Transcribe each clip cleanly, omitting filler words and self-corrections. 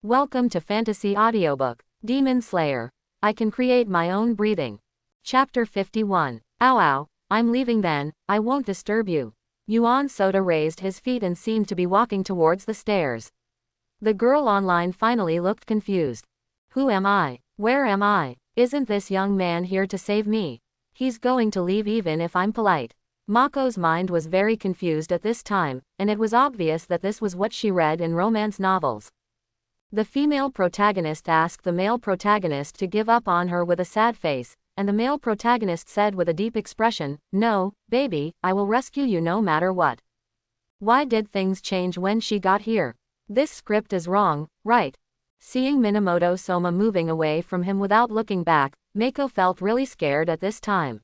Welcome to Fantasy Audiobook, Demon Slayer. I can create my own breathing. Chapter 51. Ow ow, I'm leaving then, I won't disturb you. Yuan Soda raised his feet and seemed to be walking towards the stairs. The girl online finally looked confused. Who am I? Where am I? Isn't this young man here to save me? He's going to leave even if I'm polite. Mako's mind was very confused at this time, and it was obvious that this was what she read in romance novels. The female protagonist asked the male protagonist to give up on her with a sad face, and the male protagonist said with a deep expression, "No, baby, I will rescue you no matter what." Why did things change when she got here? This script is wrong, right? Seeing Minamoto Soma moving away from him without looking back, Mako felt really scared at this time.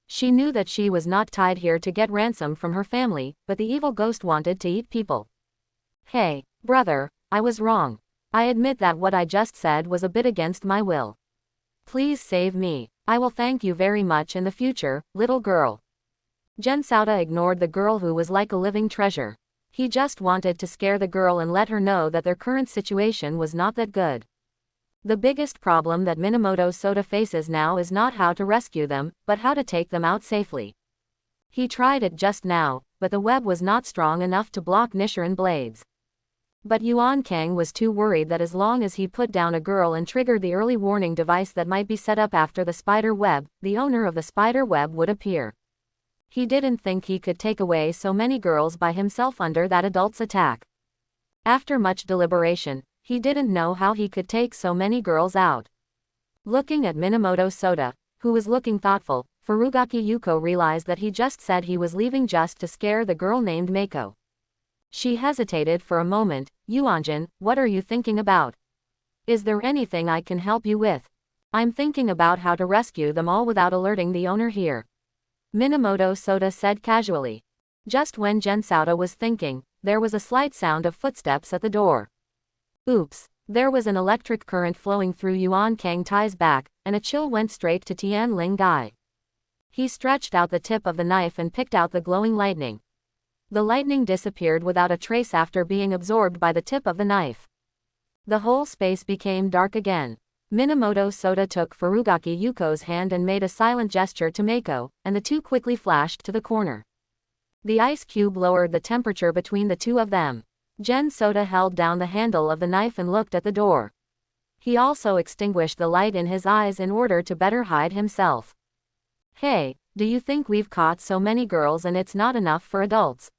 She knew that she was not tied here to get ransom from her family, but the evil ghost wanted to eat people. Hey, brother, I was wrong. I admit that what I just said was a bit against my will. Please save me. I will thank you very much in the future, little girl. Gensauda ignored the girl who was like a living treasure. He just wanted to scare the girl and let her know that their current situation was not that good. The biggest problem that Minamoto Soda faces now is not how to rescue them, but how to take them out safely. He tried it just now, but the web was not strong enough to block Nichiren blades. But Yuan Kang was too worried that as long as he put down a girl and triggered the early warning device that might be set up after the spider web, the owner of the spider web would appear. He didn't think he could take away so many girls by himself under that adult's attack. After much deliberation, he didn't know how he could take so many girls out. Looking at Minamoto Soda, who was looking thoughtful, Furugaki Yuko realized that he just said he was leaving just to scare the girl named Mako. She hesitated for a moment. Yuanjin, what are you thinking about? Is there anything I can help you with? I'm thinking about how to rescue them all without alerting the owner here. Minamoto Soda said casually. Just when Gensauda was thinking, there was a slight sound of footsteps at the door. Oops, there was an electric current flowing through Yuan Kang Tai's back, and a chill went straight to Tian Ling Dai. He stretched out the tip of the knife and picked out the glowing lightning. The lightning disappeared without a trace after being absorbed by the tip of the knife. The whole space became dark again. Minamoto Soda took Furugaki Yuko's hand and made a silent gesture to Mako, and the two quickly flashed to the corner. The ice cube lowered the temperature between the two of them. Gen Soda held down the handle of the knife and looked at the door. He also extinguished the light in his eyes in order to better hide himself. Hey, do you think we've caught so many girls and it's not enough for adults?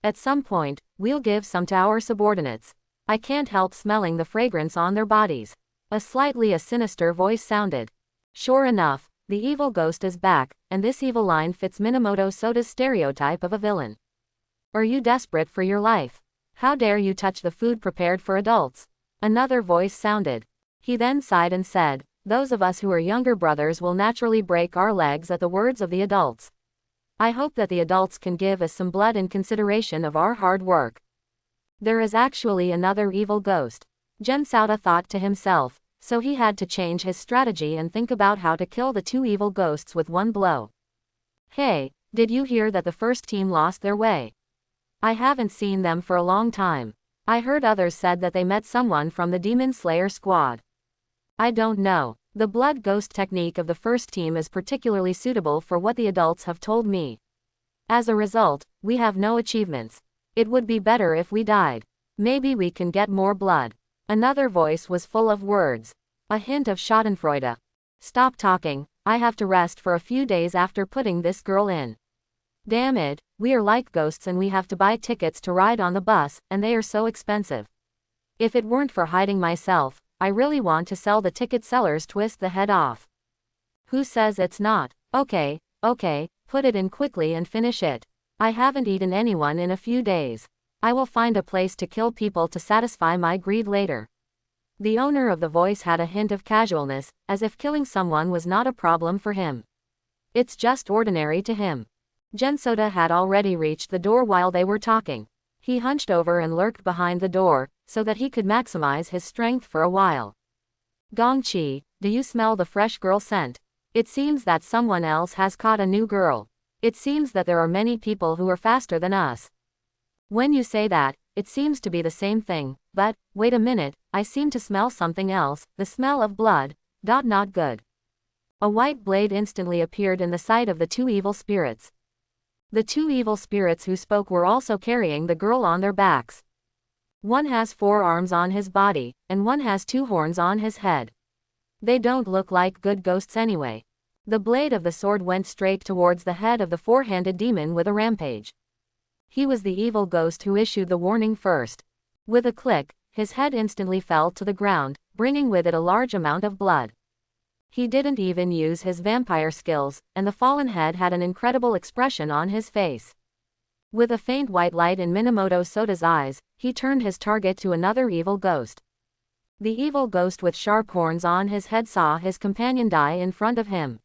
At some point, we'll give some to our subordinates. I can't help smelling the fragrance on their bodies. A sinister voice sounded. Sure enough, the evil ghost is back, and this evil line fits Minamoto Soda's stereotype of a villain. Are you desperate for your life? How dare you touch the food prepared for adults? Another voice sounded. He then sighed and said, those of us who are younger brothers will naturally break our legs at the words of the adults. I hope that the adults can give us some blood in consideration of our hard work. There is actually another evil ghost. Gensauda thought to himself, so he had to change his strategy and think about how to kill the two evil ghosts with one blow. Hey, did you hear that the first team lost their way? I haven't seen them for a long time. I heard others said that they met someone from the Demon Slayer squad. I don't know. The blood ghost technique of the first team is particularly suitable for what the adults have told me. As a result, we have no achievements. It would be better if we died. Maybe we can get more blood. Another voice was full of words. A hint of schadenfreude. Stop talking, I have to rest for a few days after putting this girl in. Damn it, we are like ghosts and we have to buy tickets to ride on the bus, and they are so expensive. If it weren't for hiding myself, I really want to sell the ticket sellers twist the head off. Who says it's not? Okay, put it in quickly and finish it. I haven't eaten anyone in a few days. I will find a place to kill people to satisfy my greed later. The owner of the voice had a hint of casualness, as if killing someone was not a problem for him. It's just ordinary to him. Gensauda had already reached the door while they were talking. He hunched over and lurked behind the door, so that he could maximize his strength for a while. Gongqi, do you smell the fresh girl scent? It seems that someone else has caught a new girl. It seems that there are many people who are faster than us. When you say that, it seems to be the same thing, but, wait a minute, I seem to smell something else, the smell of blood. Not good. A white blade instantly appeared in the sight of the two evil spirits. The two evil spirits who spoke were also carrying the girl on their backs. One has 4 arms on his body, and one has 2 horns on his head. They don't look like good ghosts anyway. The blade of the sword went straight towards the head of the 4-handed demon with a rampage. He was the evil ghost who issued the warning first. With a click, his head instantly fell to the ground, bringing with it a large amount of blood. He didn't even use his vampire skills, and the fallen head had an incredible expression on his face. With a faint white light in Minamoto Soda's eyes, he turned his target to another evil ghost. The evil ghost with sharp horns on his head saw his companion die in front of him.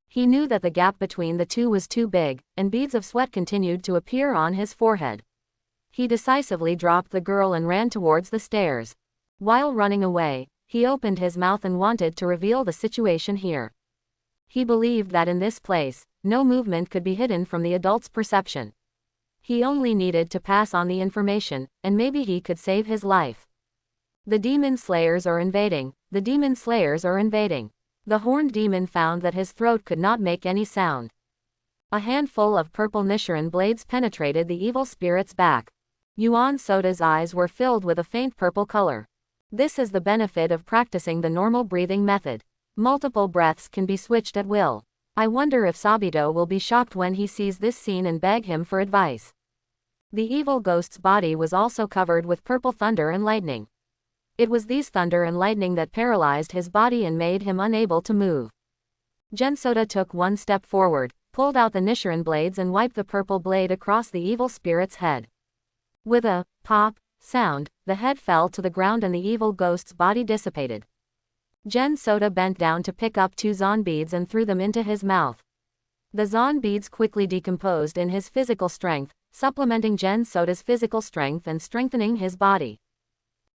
He knew that the gap between the two was too big, and beads of sweat continued to appear on his forehead. He decisively dropped the girl and ran towards the stairs. While running away, he opened his mouth and wanted to reveal the situation here. He believed that in this place, no movement could be hidden from the adult's perception. He only needed to pass on the information, and maybe he could save his life. The demon slayers are invading. The demon slayers are invading. The horned demon found that his throat could not make any sound. A handful of purple Nichiren blades penetrated the evil spirit's back. Yuan Soda's eyes were filled with a faint purple color. This is the benefit of practicing the normal breathing method. Multiple breaths can be switched at will. I wonder if Sabito will be shocked when he sees this scene and beg him for advice. The evil ghost's body was also covered with purple thunder and lightning. It was these thunder and lightning that paralyzed his body and made him unable to move. Gensoda took one step forward, pulled out the Nichiren blades and wiped the purple blade across the evil spirit's head. With a pop sound, the head fell to the ground and the evil ghost's body dissipated. Gensoda bent down to pick up 2 Zon beads and threw them into his mouth. The Zon beads quickly decomposed in his physical strength, supplementing Gensoda's physical strength and strengthening his body.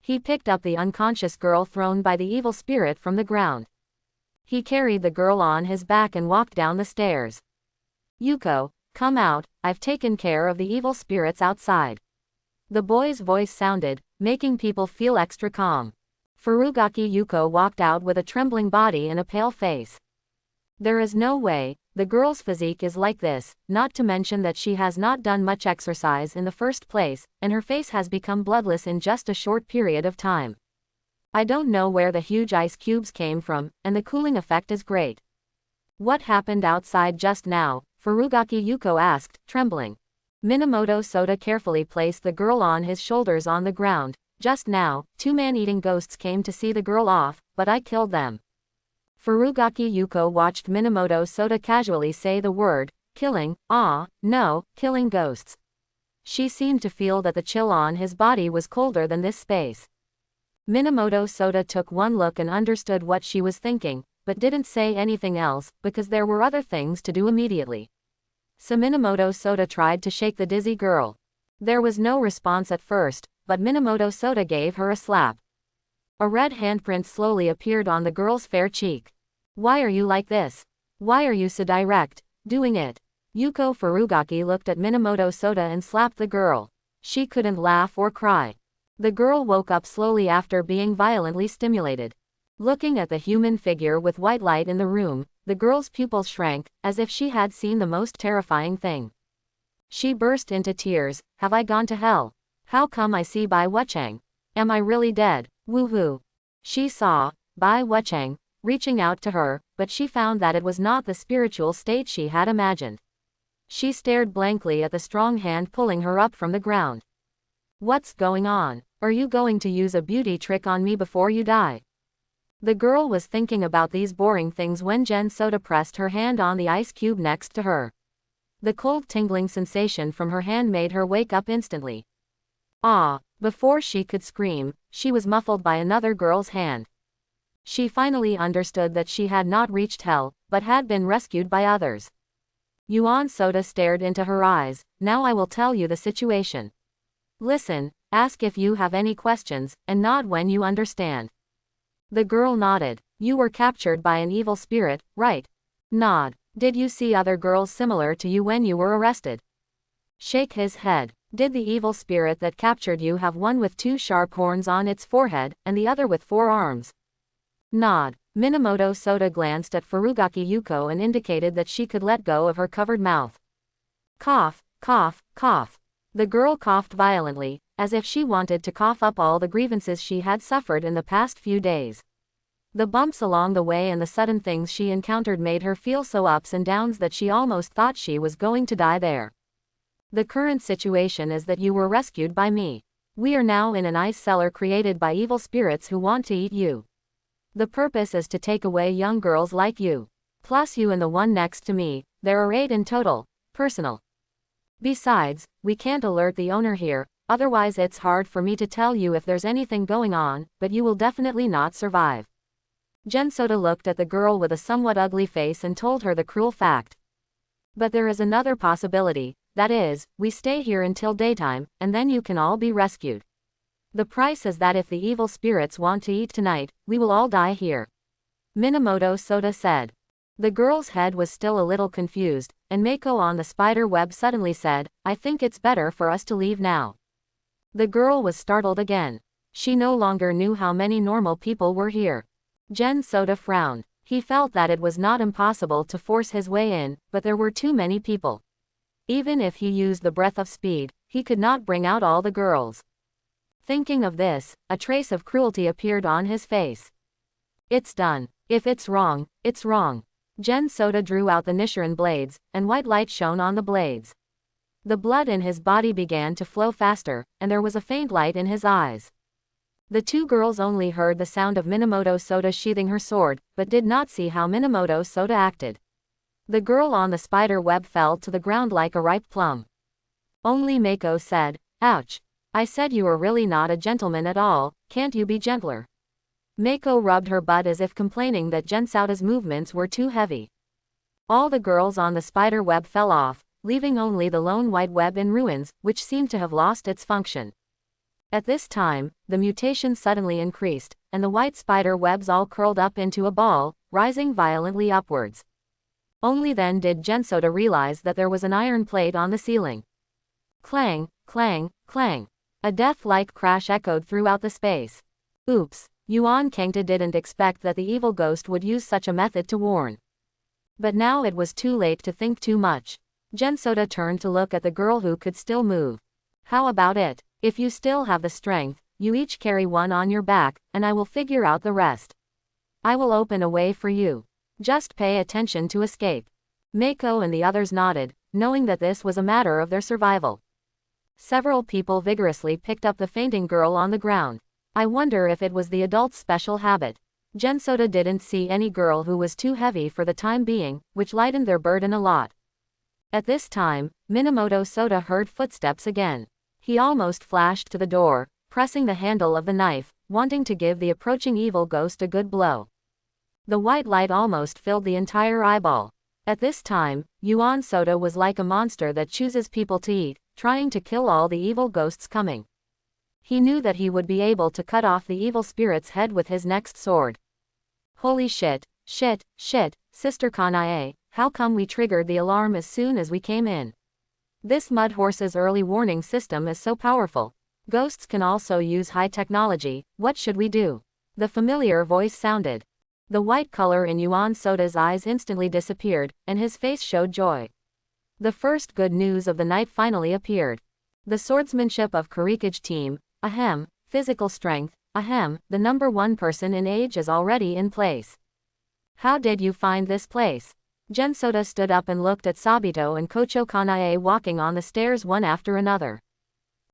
He picked up the unconscious girl thrown by the evil spirit from the ground. He carried the girl on his back and walked down the stairs. Yuko, come out, I've taken care of the evil spirits outside. The boy's voice sounded, making people feel extra calm. Furugaki Yuko walked out with a trembling body and a pale face. There is no way, the girl's physique is like this, not to mention that she has not done much exercise in the first place, and her face has become bloodless in just a short period of time. I don't know where the huge ice cubes came from, and the cooling effect is great. What happened outside just now? Furugaki Yuko asked, trembling. Minamoto Soda carefully placed the girl on his shoulders on the ground. Just now, 2 man-eating ghosts came to see the girl off, but I killed them. Furugaki Yuko watched Minamoto Soda casually say the word, killing, no, killing ghosts. She seemed to feel that the chill on his body was colder than this space. Minamoto Soda took one look and understood what she was thinking, but didn't say anything else, because there were other things to do immediately. So Minamoto Soda tried to shake the dizzy girl. There was no response at first, but Minamoto Soda gave her a slap. A red handprint slowly appeared on the girl's fair cheek. Why are you like this? Why are you so direct, doing it? Yuko Furugaki looked at Minamoto Soda and slapped the girl. She couldn't laugh or cry. The girl woke up slowly after being violently stimulated. Looking at the human figure with white light in the room, the girl's pupils shrank, as if she had seen the most terrifying thing. She burst into tears. Have I gone to hell? How come I see Bai Wuchang? Am I really dead? Woohoo! She saw Bai Wuchang reaching out to her, but she found that it was not the spiritual state she had imagined. She stared blankly at the strong hand pulling her up from the ground. What's going on? Are you going to use a beauty trick on me before you die? The girl was thinking about these boring things when Gensoda pressed her hand on the ice cube next to her. The cold tingling sensation from her hand made her wake up instantly. Before she could scream, she was muffled by another girl's hand. She finally understood that she had not reached hell, but had been rescued by others. Yuan Soda stared into her eyes. Now I will tell you the situation. Listen, ask if you have any questions, and nod when you understand. The girl nodded. You were captured by an evil spirit, right? Nod. Did you see other girls similar to you when you were arrested? Shake his head. Did the evil spirit that captured you have one with 2 sharp horns on its forehead, and the other with 4 arms? Nod. Minamoto Soda glanced at Furugaki Yuko and indicated that she could let go of her covered mouth. Cough, cough, cough. The girl coughed violently, as if she wanted to cough up all the grievances she had suffered in the past few days. The bumps along the way and the sudden things she encountered made her feel so ups and downs that she almost thought she was going to die there. The current situation is that you were rescued by me. We are now in an ice cellar created by evil spirits who want to eat you. The purpose is to take away young girls like you. Plus you and the one next to me, there are 8 in total. Personal. Besides, we can't alert the owner here, otherwise it's hard for me to tell you if there's anything going on, but you will definitely not survive. Gensoda looked at the girl with a somewhat ugly face and told her the cruel fact. But there is another possibility, that is, we stay here until daytime, and then you can all be rescued. The price is that if the evil spirits want to eat tonight, we will all die here. Minamoto Soda said. The girl's head was still a little confused, and Mako on the spider web suddenly said, I think it's better for us to leave now. The girl was startled again. She no longer knew how many normal people were here. Gensoda frowned. He felt that it was not impossible to force his way in, but there were too many people. Even if he used the breath of speed, he could not bring out all the girls. Thinking of this, a trace of cruelty appeared on his face. It's done. If it's wrong, it's wrong. Gensoda drew out the Nichiren blades, and white light shone on the blades. The blood in his body began to flow faster, and there was a faint light in his eyes. The 2 girls only heard the sound of Minamoto Soda sheathing her sword, but did not see how Minamoto Soda acted. The girl on the spider web fell to the ground like a ripe plum. Only Mako said, ouch. I said you were really not a gentleman at all, can't you be gentler? Mako rubbed her butt as if complaining that Gensoda's movements were too heavy. All the girls on the spider web fell off, leaving only the lone white web in ruins, which seemed to have lost its function. At this time, the mutation suddenly increased, and the white spider webs all curled up into a ball, rising violently upwards. Only then did Gensoda realize that there was an iron plate on the ceiling. Clang, clang, clang. A death-like crash echoed throughout the space. Oops, Yuan Kangta didn't expect that the evil ghost would use such a method to warn. But now it was too late to think too much. Gensoda turned to look at the girl who could still move. How about it? If you still have the strength, you each carry one on your back, and I will figure out the rest. I will open a way for you. Just pay attention to escape. Mako and the others nodded, knowing that this was a matter of their survival. Several people vigorously picked up the fainting girl on the ground. I wonder if it was the adult's special habit. Gensoda didn't see any girl who was too heavy for the time being, which lightened their burden a lot. At this time, Minamoto Soda heard footsteps again. He almost flashed to the door, pressing the handle of the knife, wanting to give the approaching evil ghost a good blow. The white light almost filled the entire eyeball. At this time, Yuan Soda was like a monster that chooses people to eat, trying to kill all the evil ghosts coming. He knew that he would be able to cut off the evil spirit's head with his next sword. Holy shit, shit, Sister Kanae, how come we triggered the alarm as soon as we came in? This mud horse's early warning system is so powerful. Ghosts can also use high technology, what should we do? The familiar voice sounded. The white color in Yuan Soda's eyes instantly disappeared, and his face showed joy. The first good news of the night finally appeared. The swordsmanship of Kurikage team, ahem, physical strength, ahem, the number 1 person in age is already in place. How did you find this place? Gensoda stood up and looked at Sabito and Kocho Kanae walking on the stairs one after another.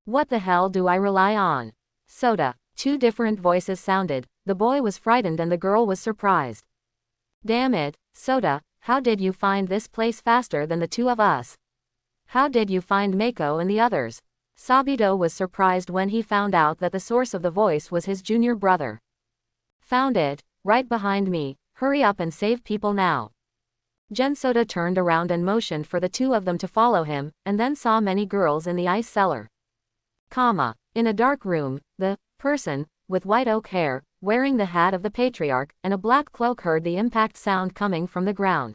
What the hell do I rely on? Soda. 2 different voices sounded, the boy was frightened and the girl was surprised. Damn it, Soda, how did you find this place faster than the 2 of us? How did you find Mako and the others? Sabito was surprised when he found out that the source of the voice was his junior brother. Found it, right behind me, hurry up and save people now. Gensoda turned around and motioned for the 2 of them to follow him, and then saw many girls in the ice cellar. In a dark room, the person, with white oak hair, wearing the hat of the patriarch, and a black cloak heard the impact sound coming from the ground.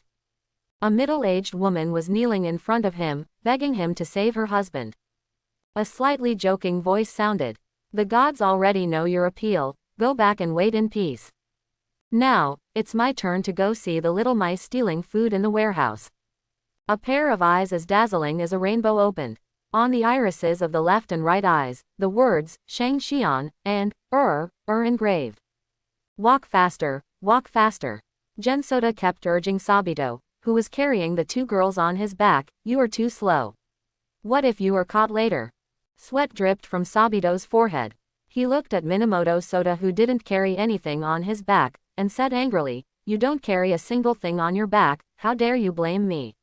A middle-aged woman was kneeling in front of him, begging him to save her husband. A slightly joking voice sounded. The gods already know your appeal, go back and wait in peace. Now, it's my turn to go see the little mice stealing food in the warehouse. A pair of eyes as dazzling as a rainbow opened. On the irises of the left and right eyes, the words, Shang Xian, and, engraved. Walk faster, walk faster. Gensoda kept urging Sabito, who was carrying the two girls on his back, you are too slow. What if you are caught later? Sweat dripped from Sabito's forehead. He looked at Minamoto Soda, who didn't carry anything on his back, and said angrily, you don't carry a single thing on your back, how dare you blame me?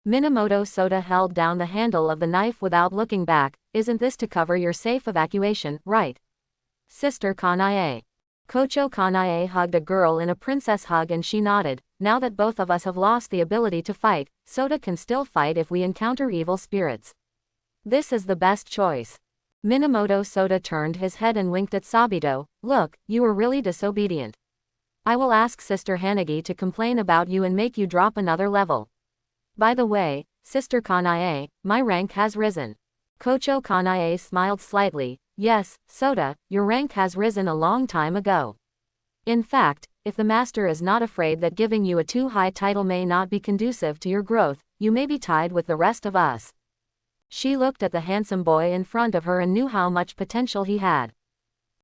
Minamoto Soda held down the handle of the knife without looking back, isn't this to cover your safe evacuation, right? Sister Kanae. Kocho Kanae hugged a girl in a princess hug and she nodded, now that both of us have lost the ability to fight, Soda can still fight if we encounter evil spirits. This is the best choice. Minamoto Soda turned his head and winked at Sabito, look, you were really disobedient. I will ask Sister Hanagi to complain about you and make you drop another level. By the way, Sister Kanae, my rank has risen. Kocho Kanae smiled slightly, yes, Soda, your rank has risen a long time ago. In fact, if the master is not afraid that giving you a too high title may not be conducive to your growth, you may be tied with the rest of us. She looked at the handsome boy in front of her and knew how much potential he had.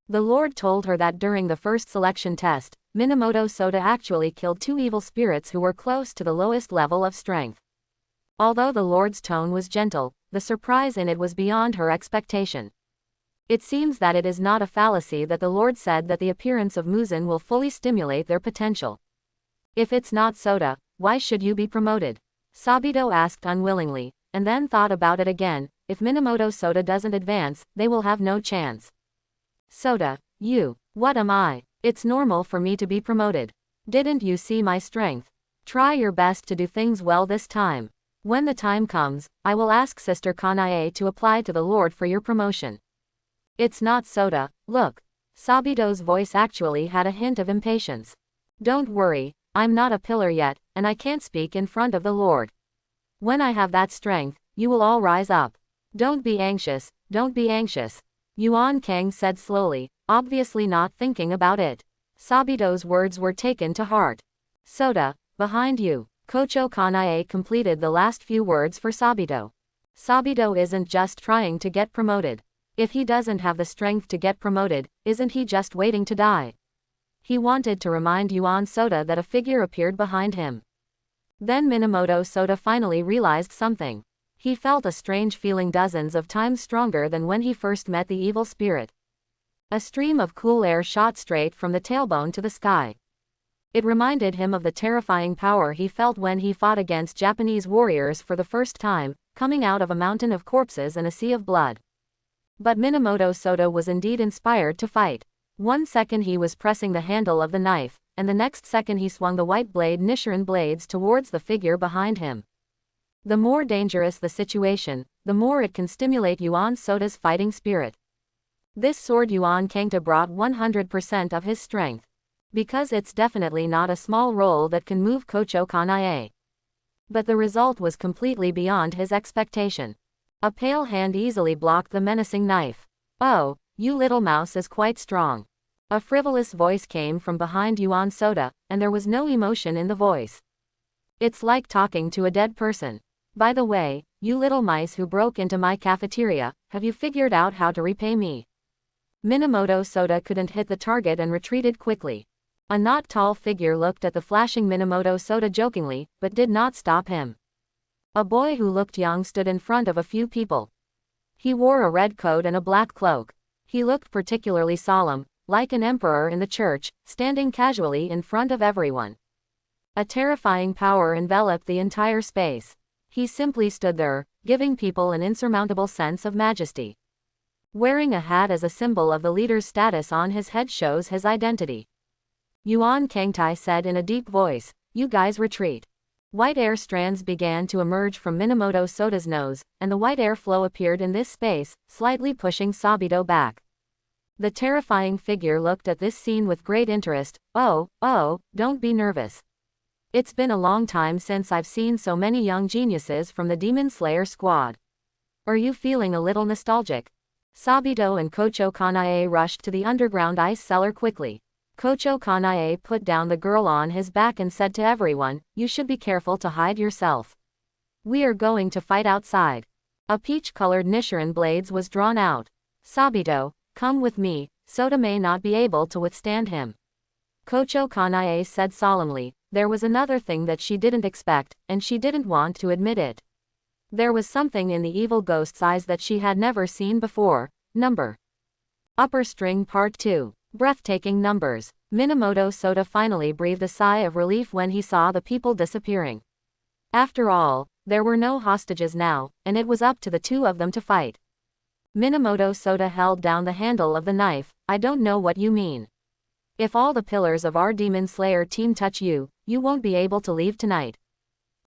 The Lord told her that during the first selection test, Minamoto Soda actually killed two evil spirits who were close to the lowest level of strength. Although the Lord's tone was gentle, the surprise in it was beyond her expectation. It seems that it is not a fallacy that the Lord said that the appearance of Muzan will fully stimulate their potential. If it's not Soda, why should you be promoted? Sabito asked unwillingly, and then thought about it again, if Minamoto Soda doesn't advance, they will have no chance. Soda, you, what am I? It's normal for me to be promoted. Didn't you see my strength? Try your best to do things well this time. When the time comes, I will ask Sister Kanae to apply to the Lord for your promotion. It's not Soda, look. Sabito's voice actually had a hint of impatience. Don't worry, I'm not a pillar yet, and I can't speak in front of the Lord. When I have that strength, you will all rise up. Don't be anxious, don't be anxious. Yuan Kang said slowly, obviously not thinking about it. Sabito's words were taken to heart. Soda, behind you. Kocho Kanae completed the last few words for Sabito. Sabito isn't just trying to get promoted. If he doesn't have the strength to get promoted, isn't he just waiting to die? He wanted to remind Yuan Soda that a figure appeared behind him. Then Minamoto Soda finally realized something. He felt a strange feeling dozens of times stronger than when he first met the evil spirit. A stream of cool air shot straight from the tailbone to the sky. It reminded him of the terrifying power he felt when he fought against Japanese warriors for the first time, coming out of a mountain of corpses and a sea of blood. But Minamoto Soda was indeed inspired to fight. 1 second he was pressing the handle of the knife, and the next second he swung the white blade Nichiren blades towards the figure behind him. The more dangerous the situation, the more it can stimulate Yuan Soda's fighting spirit. This sword Yuan Kangta brought 100% of his strength. Because it's definitely not a small roll that can move Kocho Kanae. But the result was completely beyond his expectation. A pale hand easily blocked the menacing knife. Oh, you little mouse is quite strong. A frivolous voice came from behind Yuan Soda, and there was no emotion in the voice. It's like talking to a dead person. By the way, you little mice who broke into my cafeteria, have you figured out how to repay me? Minamoto Soda couldn't hit the target and retreated quickly. A not tall figure looked at the flashing Minamoto Soda jokingly, but did not stop him. A boy who looked young stood in front of a few people. He wore a red coat and a black cloak. He looked particularly solemn, like an emperor in the church, standing casually in front of everyone. A terrifying power enveloped the entire space. He simply stood there, giving people an insurmountable sense of majesty. Wearing a hat as a symbol of the leader's status on his head shows his identity. Yuan Kangtai said in a deep voice, you guys retreat. White air strands began to emerge from Minamoto Soda's nose, and the white air flow appeared in this space, slightly pushing Sabito back. The terrifying figure looked at this scene with great interest. Oh, don't be nervous. It's been a long time since I've seen so many young geniuses from the Demon Slayer squad. Are you feeling a little nostalgic? Sabito and Kocho Kanae rushed to the underground ice cellar quickly. Kocho Kanae put down the girl on his back and said to everyone, "You should be careful to hide yourself. We are going to fight outside." A peach-colored Nichiren blades was drawn out. "Sabito, come with me, Sota may not be able to withstand him." Kocho Kanae said solemnly. There was another thing that she didn't expect, and she didn't want to admit it. There was something in the evil ghost's eyes that she had never seen before. Number. Upper string part 2. Breathtaking numbers. Minamoto Sota finally breathed a sigh of relief when he saw the people disappearing. After all, there were no hostages now, and it was up to the two of them to fight. Minamoto Sota held down the handle of the knife. "I don't know what you mean. If all the pillars of our Demon Slayer team touch you, you won't be able to leave tonight."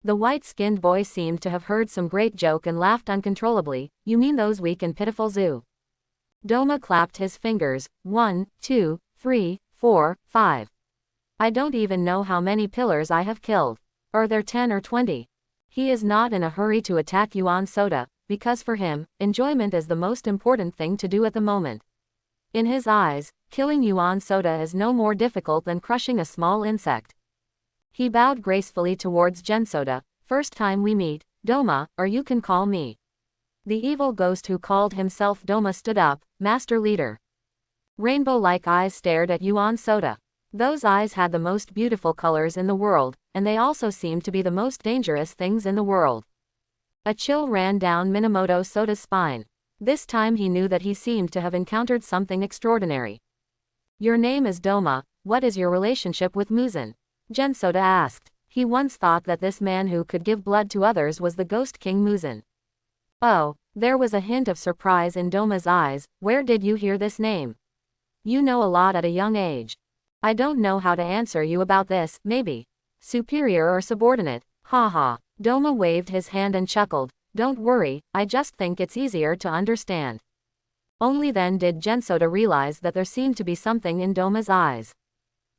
The white-skinned boy seemed to have heard some great joke and laughed uncontrollably. "You mean those weak and pitiful Zoo?" Doma clapped his fingers. 1, 2, 3, 4, 5. I don't even know how many pillars I have killed. Are there 10 or 20? He is not in a hurry to attack Yuan Sota, because for him, enjoyment is the most important thing to do at the moment. In his eyes, killing Yuan Sota is no more difficult than crushing a small insect. He bowed gracefully towards Gensoda. "First time we meet, Doma, or you can call me." The evil ghost who called himself Doma stood up. "Master Leader." Rainbow-like eyes stared at Yuan Sota. Those eyes had the most beautiful colors in the world, and they also seemed to be the most dangerous things in the world. A chill ran down Minamoto Sota's spine. This time he knew that he seemed to have encountered something extraordinary. "Your name is Doma, what is your relationship with Muzan?" Gensoda asked. He once thought that this man who could give blood to others was the Ghost King Muzan. Oh, there was a hint of surprise in Doma's eyes. "Where did you hear this name? You know a lot at a young age." "I don't know how to answer you about this, maybe. Superior or subordinate?" "Ha." Doma waved his hand and chuckled. "Don't worry, I just think it's easier to understand." Only then did Gensoda realize that there seemed to be something in Doma's eyes.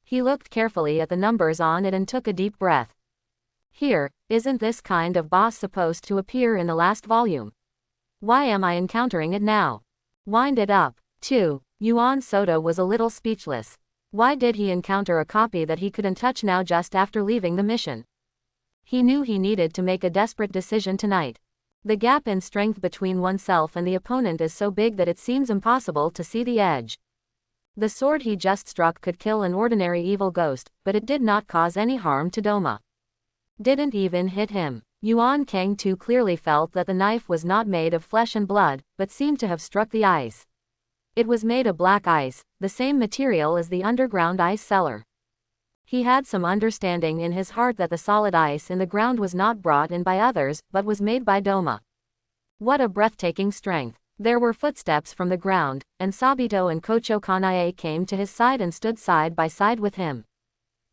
He looked carefully at the numbers on it and took a deep breath. "Here, isn't this kind of boss supposed to appear in the last volume? Why am I encountering it now?" "Wind it up." 2. Yuan Sota was a little speechless. Why did he encounter a copy that he couldn't touch now just after leaving the mission? He knew he needed to make a desperate decision tonight. The gap in strength between oneself and the opponent is so big that it seems impossible to see the edge. The sword he just struck could kill an ordinary evil ghost, but it did not cause any harm to Doma. Didn't even hit him. Yuan Kang too clearly felt that the knife was not made of flesh and blood, but seemed to have struck the ice. It was made of black ice, the same material as the underground ice cellar. He had some understanding in his heart that the solid ice in the ground was not brought in by others, but was made by Doma. What a breathtaking strength. There were footsteps from the ground, and Sabito and Kocho Kanae came to his side and stood side by side with him.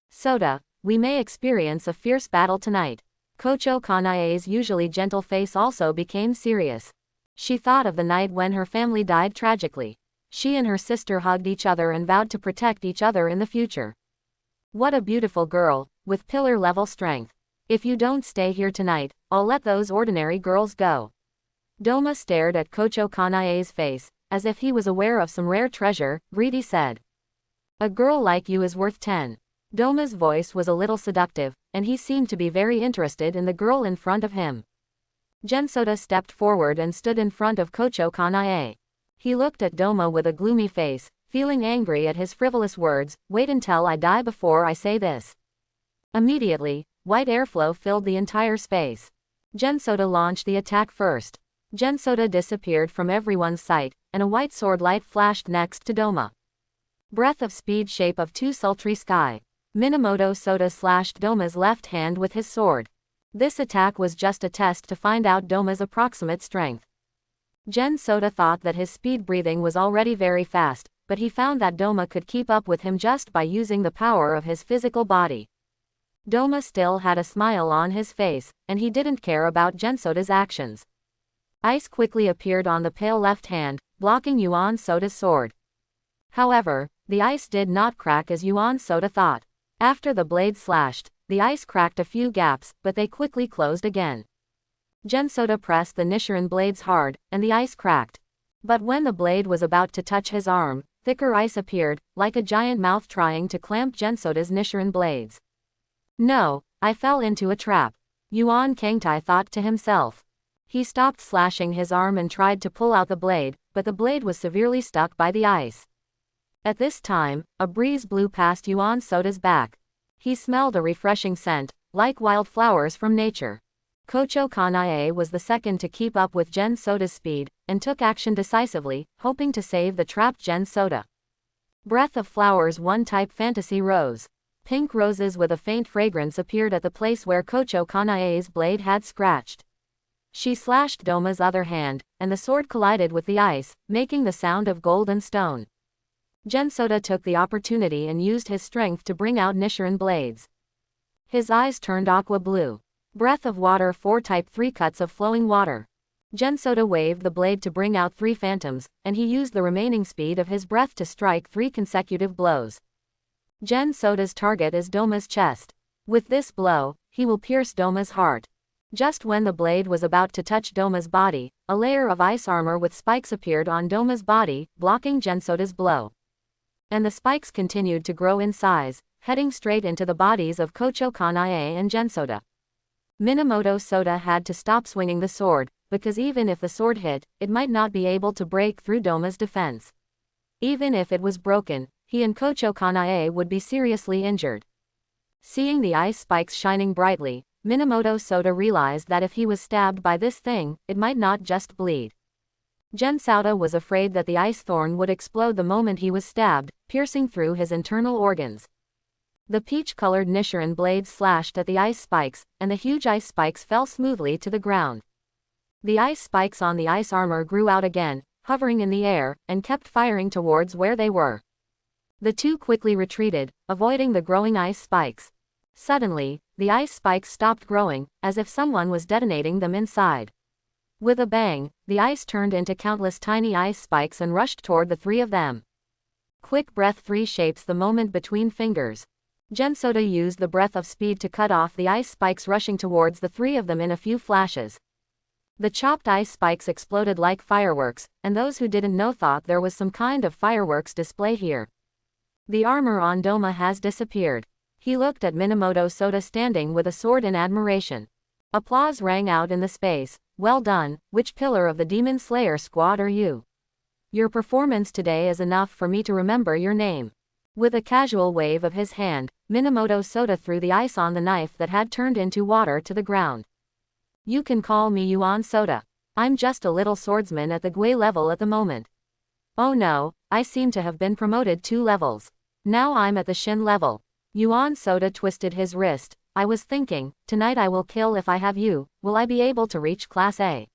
"Sota, we may experience a fierce battle tonight." Kocho Kanae's usually gentle face also became serious. She thought of the night when her family died tragically. She and her sister hugged each other and vowed to protect each other in the future. What a beautiful girl, with pillar-level strength. "If you don't stay here tonight, I'll let those ordinary girls go." Doma stared at Kocho Kanae's face, as if he was aware of some rare treasure. Greedy said. "A girl like you is worth 10. Doma's voice was a little seductive, and he seemed to be very interested in the girl in front of him. Gensoda stepped forward and stood in front of Kocho Kanae. He looked at Doma with a gloomy face, feeling angry at his frivolous words. "Wait until I die before I say this." Immediately, white airflow filled the entire space. Gensoda launched the attack first. Gensoda disappeared from everyone's sight, and a white sword light flashed next to Doma. Breath of speed shape of two sultry sky. Minamoto Sota slashed Doma's left hand with his sword. This attack was just a test to find out Doma's approximate strength. Gensoda thought that his speed breathing was already very fast, but he found that Doma could keep up with him just by using the power of his physical body. Doma still had a smile on his face, and he didn't care about Gensoda's actions. Ice quickly appeared on the pale left hand, blocking Yuan Sota's sword. However, the ice did not crack as Yuan Sota thought. After the blade slashed, the ice cracked a few gaps, but they quickly closed again. Gen Soda pressed the Nichiren blades hard, and the ice cracked. But when the blade was about to touch his arm, thicker ice appeared, like a giant mouth trying to clamp Gen Soda's Nichiren blades. No, I fell into a trap. Yuan Kangtai thought to himself. He stopped slashing his arm and tried to pull out the blade, but the blade was severely stuck by the ice. At this time, a breeze blew past Yuan Soda's back. He smelled a refreshing scent, like wildflowers from nature. Kocho Kanae was the second to keep up with Gen Soda's speed, and took action decisively, hoping to save the trapped Gen Soda. Breath of Flowers 1 Type Fantasy Rose. Pink roses with a faint fragrance appeared at the place where Kocho Kanae's blade had scratched. She slashed Doma's other hand, and the sword collided with the ice, making the sound of gold and stone. Gen Soda took the opportunity and used his strength to bring out Nichiren blades. His eyes turned aqua blue. Breath of Water 4 Type 3 Cuts of Flowing Water. Gen Soda waved the blade to bring out 3 phantoms, and he used the remaining speed of his breath to strike 3 consecutive blows. Gen Soda's target is Doma's chest. With this blow, he will pierce Doma's heart. Just when the blade was about to touch Doma's body, a layer of ice armor with spikes appeared on Doma's body, blocking Gen Soda's blow. And the spikes continued to grow in size, heading straight into the bodies of Kocho Kanae and Gen Soda. Minamoto Soda had to stop swinging the sword, because even if the sword hit, it might not be able to break through Doma's defense. Even if it was broken, he and Kocho Kanae would be seriously injured. Seeing the ice spikes shining brightly, Minamoto Soda realized that if he was stabbed by this thing, it might not just bleed. Gen Soda was afraid that the ice thorn would explode the moment he was stabbed, piercing through his internal organs. The peach-colored Nichiren blades slashed at the ice spikes, and the huge ice spikes fell smoothly to the ground. The ice spikes on the ice armor grew out again, hovering in the air, and kept firing towards where they were. The two quickly retreated, avoiding the growing ice spikes. Suddenly, the ice spikes stopped growing, as if someone was detonating them inside. With a bang, the ice turned into countless tiny ice spikes and rushed toward the 3 of them. Quick Breath 3 shapes the moment between fingers. Gen Soda used the breath of speed to cut off the ice spikes rushing towards the 3 of them in a few flashes. The chopped ice spikes exploded like fireworks, and those who didn't know thought there was some kind of fireworks display here. The armor on Doma has disappeared. He looked at Minamoto Soda standing with a sword in admiration. Applause rang out in the space. Well done, which pillar of the Demon Slayer squad are you? Your performance today is enough for me to remember your name. With a casual wave of his hand, Minamoto Soda threw the ice on the knife that had turned into water to the ground. You can call me Yuan Soda. I'm just a little swordsman at the Gui level at the moment. Oh no, I seem to have been promoted 2 levels. Now I'm at the Shin level. Yuan Soda twisted his wrist. I was thinking, tonight I will kill if I have you, will I be able to reach Class A?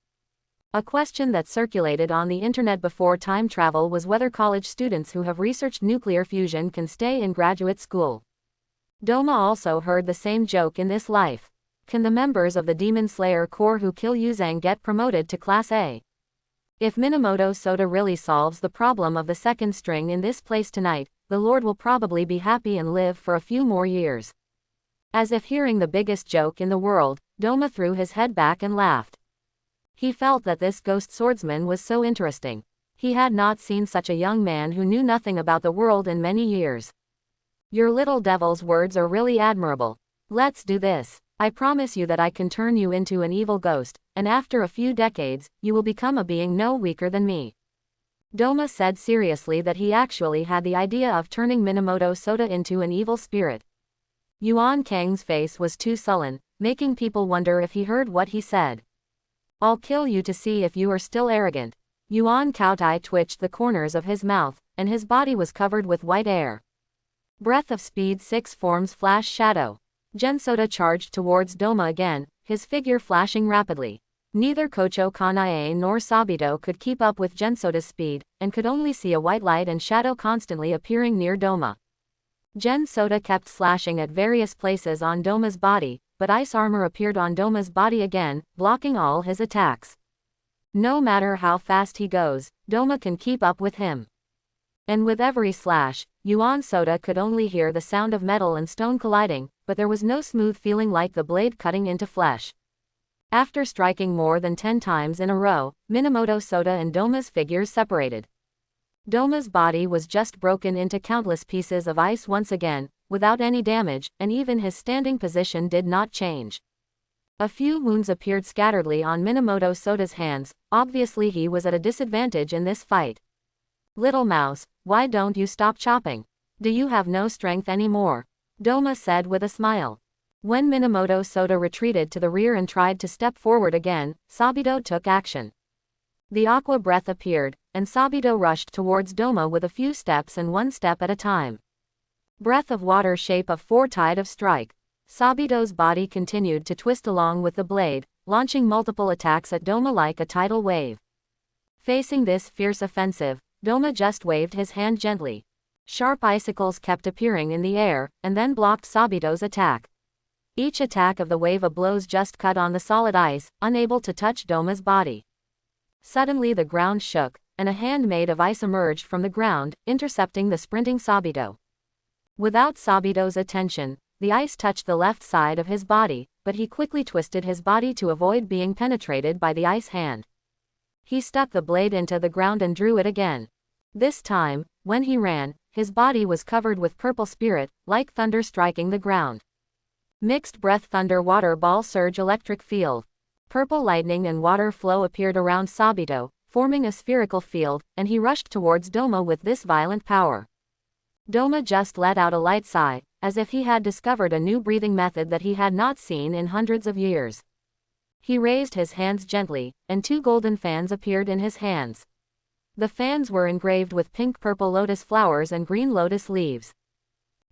A question that circulated on the internet before time travel was whether college students who have researched nuclear fusion can stay in graduate school. Doma also heard the same joke in this life. Can the members of the Demon Slayer Corps who kill Yuzang get promoted to Class A? If Minamoto Soda really solves the problem of the second string in this place tonight, the Lord will probably be happy and live for a few more years. As if hearing the biggest joke in the world, Doma threw his head back and laughed. He felt that this ghost swordsman was so interesting. He had not seen such a young man who knew nothing about the world in many years. Your little devil's words are really admirable. Let's do this. I promise you that I can turn you into an evil ghost, and after a few decades, you will become a being no weaker than me. Doma said seriously that he actually had the idea of turning Minamoto Soda into an evil spirit. Yuan Kang's face was too sullen, making people wonder if he heard what he said. I'll kill you to see if you are still arrogant. Yuan Kaotai twitched the corners of his mouth, and his body was covered with white air. Breath of Speed 6 forms Flash Shadow. Gen Soda charged towards Doma again, his figure flashing rapidly. Neither Kocho Kanae nor Sabito could keep up with Gen Soda's speed, and could only see a white light and shadow constantly appearing near Doma. Gen Soda kept slashing at various places on Doma's body, but ice armor appeared on Doma's body again, blocking all his attacks. No matter how fast he goes, Doma can keep up with him. And with every slash, Yuan Soda could only hear the sound of metal and stone colliding, but there was no smooth feeling like the blade cutting into flesh. After striking more than 10 times in a row, Minamoto Sota and Doma's figures separated. Doma's body was just broken into countless pieces of ice once again, without any damage, and even his standing position did not change. A few wounds appeared scatteredly on Minamoto Sota's hands. Obviously he was at a disadvantage in this fight. "Little mouse, why don't you stop chopping? Do you have no strength anymore?" Doma said with a smile. When Minamoto Sota retreated to the rear and tried to step forward again, Sabito took action. The aqua breath appeared, and Sabito rushed towards Doma with a few steps and one step at a time. Breath of water, shape of 4 tide of strike. Sabito's body continued to twist along with the blade, launching multiple attacks at Doma like a tidal wave. Facing this fierce offensive, Doma just waved his hand gently. Sharp icicles kept appearing in the air, and then blocked Sabito's attack. Each attack of the wave of blows just cut on the solid ice, unable to touch Doma's body. Suddenly the ground shook, and a hand made of ice emerged from the ground, intercepting the sprinting Sabito. Without Sabito's attention, the ice touched the left side of his body, but he quickly twisted his body to avoid being penetrated by the ice hand. He stuck the blade into the ground and drew it again. This time, when he ran, his body was covered with purple spirit, like thunder striking the ground. Mixed breath thunder water ball surge electric field. Purple lightning and water flow appeared around Sabito, forming a spherical field, and he rushed towards Doma with this violent power. Doma just let out a light sigh, as if he had discovered a new breathing method that he had not seen in hundreds of years. He raised his hands gently, and 2 golden fans appeared in his hands. The fans were engraved with pink-purple lotus flowers and green lotus leaves.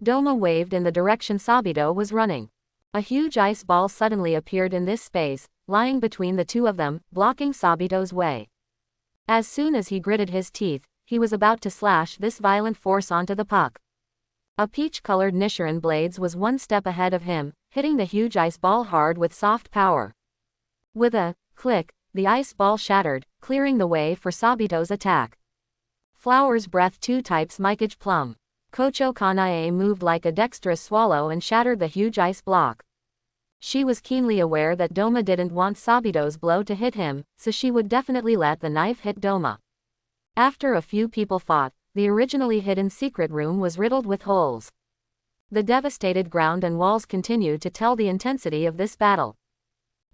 Doma waved in the direction Sabito was running. A huge ice ball suddenly appeared in this space, lying between the two of them, blocking Sabito's way. As soon as he gritted his teeth, he was about to slash this violent force onto the puck. A peach-colored Nichiren blades was one step ahead of him, hitting the huge ice ball hard with soft power. With a click, the ice ball shattered, clearing the way for Sabito's attack. Flower's breath 2 types Mikage plum. Kocho Kanae moved like a dexterous swallow and shattered the huge ice block. She was keenly aware that Doma didn't want Sabito's blow to hit him, so she would definitely let the knife hit Doma. After a few people fought, the originally hidden secret room was riddled with holes. The devastated ground and walls continued to tell the intensity of this battle.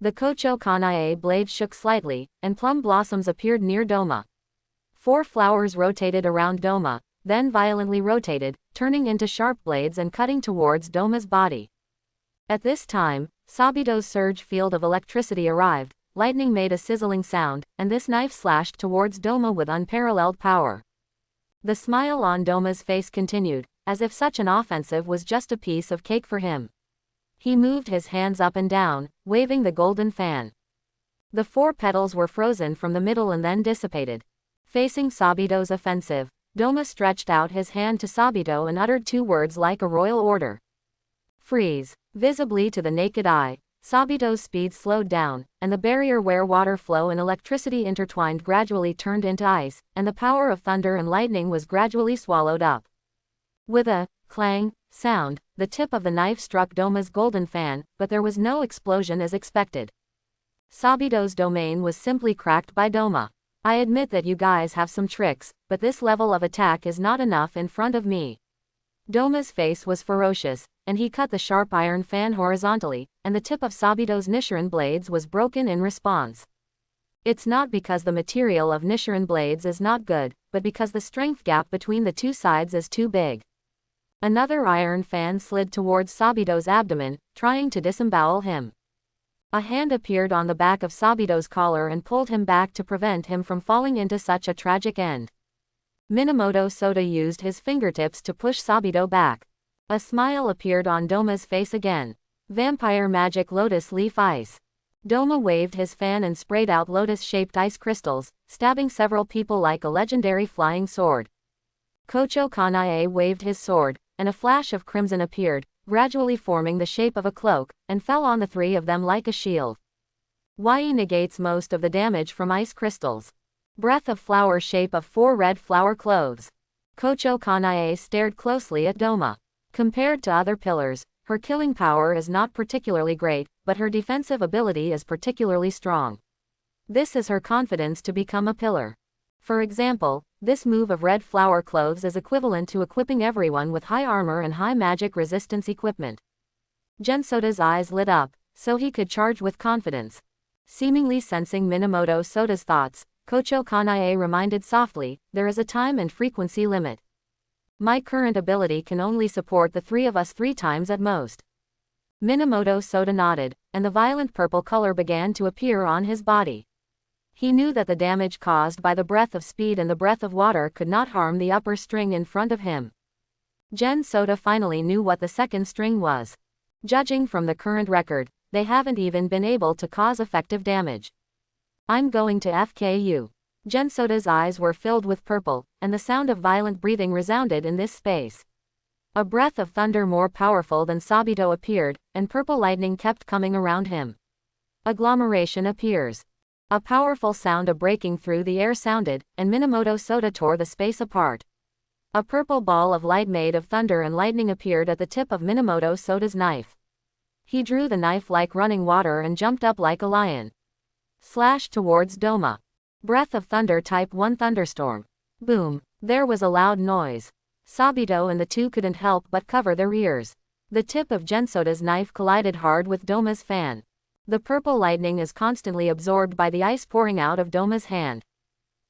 The Kocho Kanae blade shook slightly, and plum blossoms appeared near Doma. 4 flowers rotated around Doma, then violently rotated, turning into sharp blades and cutting towards Doma's body. At this time, Sabito's surge field of electricity arrived, lightning made a sizzling sound, and this knife slashed towards Doma with unparalleled power. The smile on Doma's face continued, as if such an offensive was just a piece of cake for him. He moved his hands up and down, waving the golden fan. The 4 petals were frozen from the middle and then dissipated. Facing Sabito's offensive, Doma stretched out his hand to Sabito and uttered 2 words like a royal order. Freeze. Visibly to the naked eye, Sabito's speed slowed down, and the barrier where water flow and electricity intertwined gradually turned into ice, and the power of thunder and lightning was gradually swallowed up. With a clang sound, the tip of the knife struck Doma's golden fan, but there was no explosion as expected. Sabito's domain was simply cracked by Doma. "I admit that you guys have some tricks, but this level of attack is not enough in front of me." Doma's face was ferocious, and he cut the sharp iron fan horizontally, and the tip of Sabito's Nichiren blades was broken in response. It's not because the material of Nichiren blades is not good, but because the strength gap between the 2 sides is too big. Another iron fan slid towards Sabito's abdomen, trying to disembowel him. A hand appeared on the back of Sabito's collar and pulled him back to prevent him from falling into such a tragic end. Minamoto Sota used his fingertips to push Sabito back. A smile appeared on Doma's face again. Vampire magic lotus leaf ice. Doma waved his fan and sprayed out lotus-shaped ice crystals, stabbing several people like a legendary flying sword. Kocho Kanae waved his sword, and a flash of crimson appeared, gradually forming the shape of a cloak, and fell on the 3 of them like a shield. Yi negates most of the damage from ice crystals. Breath of flower shape of 4 red flower clothes. Kocho Kanae stared closely at Doma. Compared to other pillars, Her killing power is not particularly great, but her defensive ability is particularly strong. This is her confidence to become a pillar. For example, this move of red flower clothes is equivalent to equipping everyone with high armor and high magic resistance equipment. Gensoda's eyes lit up, so he could charge with confidence. Seemingly sensing Minamoto Soda's thoughts, Kocho Kanae reminded softly, there is a time and frequency limit. My current ability can only support the three of us 3 times at most. Minamoto Soda nodded, and the violent purple color began to appear on his body. He knew that the damage caused by the breath of speed and the breath of water could not harm the upper string in front of him. Gen Soda finally knew what the second string was. Judging from the current record, they haven't even been able to cause effective damage. I'm going to FKU. Gen Soda's eyes were filled with purple, and the sound of violent breathing resounded in this space. A breath of thunder more powerful than Sabito appeared, and purple lightning kept coming around him. Agglomeration appears. A powerful sound of breaking through the air sounded, and Minamoto Soda tore the space apart. A purple ball of light made of thunder and lightning appeared at the tip of Minamoto Soda's knife. He drew the knife like running water and jumped up like a lion. Slashed towards Doma. Breath of thunder type 1 thunderstorm. Boom. There was a loud noise. Sabito and the two couldn't help but cover their ears. The tip of Gensoda's knife collided hard with Doma's fan. The purple lightning is constantly absorbed by the ice pouring out of Doma's hand.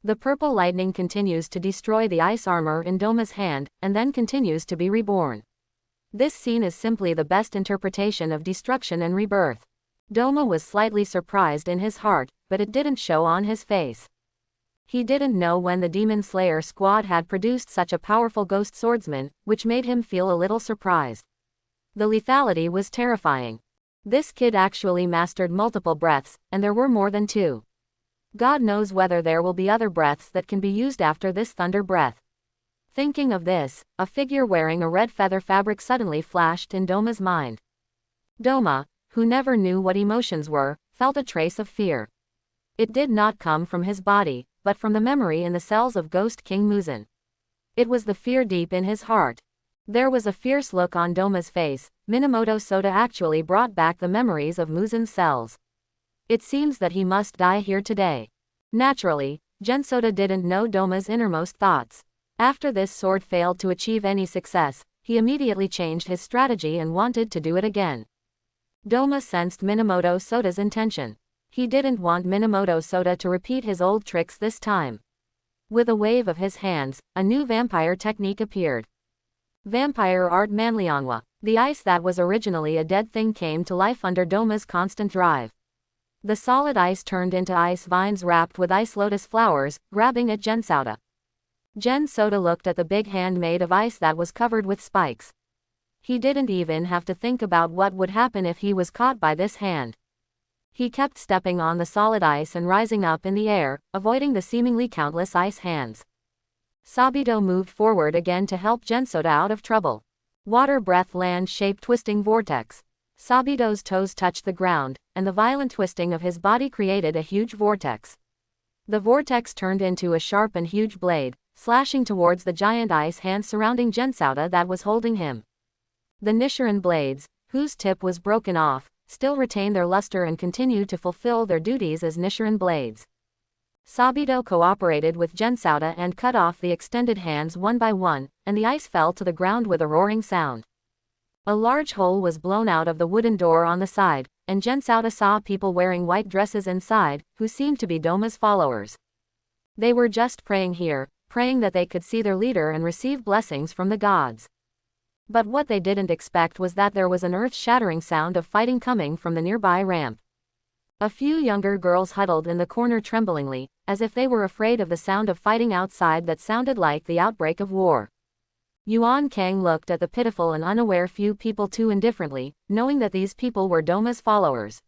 The purple lightning continues to destroy the ice armor in Doma's hand, and then continues to be reborn. This scene is simply the best interpretation of destruction and rebirth. Doma was slightly surprised in his heart, but it didn't show on his face. He didn't know when the Demon Slayer squad had produced such a powerful ghost swordsman, which made him feel a little surprised. The lethality was terrifying. This kid actually mastered multiple breaths, and there were more than 2. God knows whether there will be other breaths that can be used after this thunder breath. Thinking of this, a figure wearing a red feather fabric suddenly flashed in Doma's mind. Doma, who never knew what emotions were, felt a trace of fear. It did not come from his body, but from the memory in the cells of Ghost King Muzan. It was the fear deep in his heart. There was a fierce look on Doma's face. Minamoto Soda actually brought back the memories of Muzan's cells. It seems that he must die here today. Naturally, Gensoda didn't know Doma's innermost thoughts. After this sword failed to achieve any success, he immediately changed his strategy and wanted to do it again. Doma sensed Minamoto Soda's intention. He didn't want Minamoto Soda to repeat his old tricks this time. With a wave of his hands, a new vampire technique appeared. Vampire Art Manliangwa. The ice that was originally a dead thing came to life under Doma's constant drive. The solid ice turned into ice vines wrapped with ice lotus flowers, grabbing at Gensoda. Gensoda looked at the big hand made of ice that was covered with spikes. He didn't even have to think about what would happen if he was caught by this hand. He kept stepping on the solid ice and rising up in the air, avoiding the seemingly countless ice hands. Sabito moved forward again to help Gensoda out of trouble. Water breath land shape twisting vortex. Sabito's toes touched the ground, and the violent twisting of his body created a huge vortex. The vortex turned into a sharp and huge blade, slashing towards the giant ice hand surrounding Gensoda that was holding him. The Nichiren blades, whose tip was broken off, still retain their luster and continue to fulfill their duties as Nichiren blades. Sabito cooperated with Gensoda and cut off the extended hands one by one, and the ice fell to the ground with a roaring sound. A large hole was blown out of the wooden door on the side, and Gensoda saw people wearing white dresses inside, who seemed to be Doma's followers. They were just praying here, praying that they could see their leader and receive blessings from the gods. But what they didn't expect was that there was an earth-shattering sound of fighting coming from the nearby ramp. A few younger girls huddled in the corner tremblingly, as if they were afraid of the sound of fighting outside that sounded like the outbreak of war. Yuan Kang looked at the pitiful and unaware few people too indifferently, knowing that these people were Doma's followers.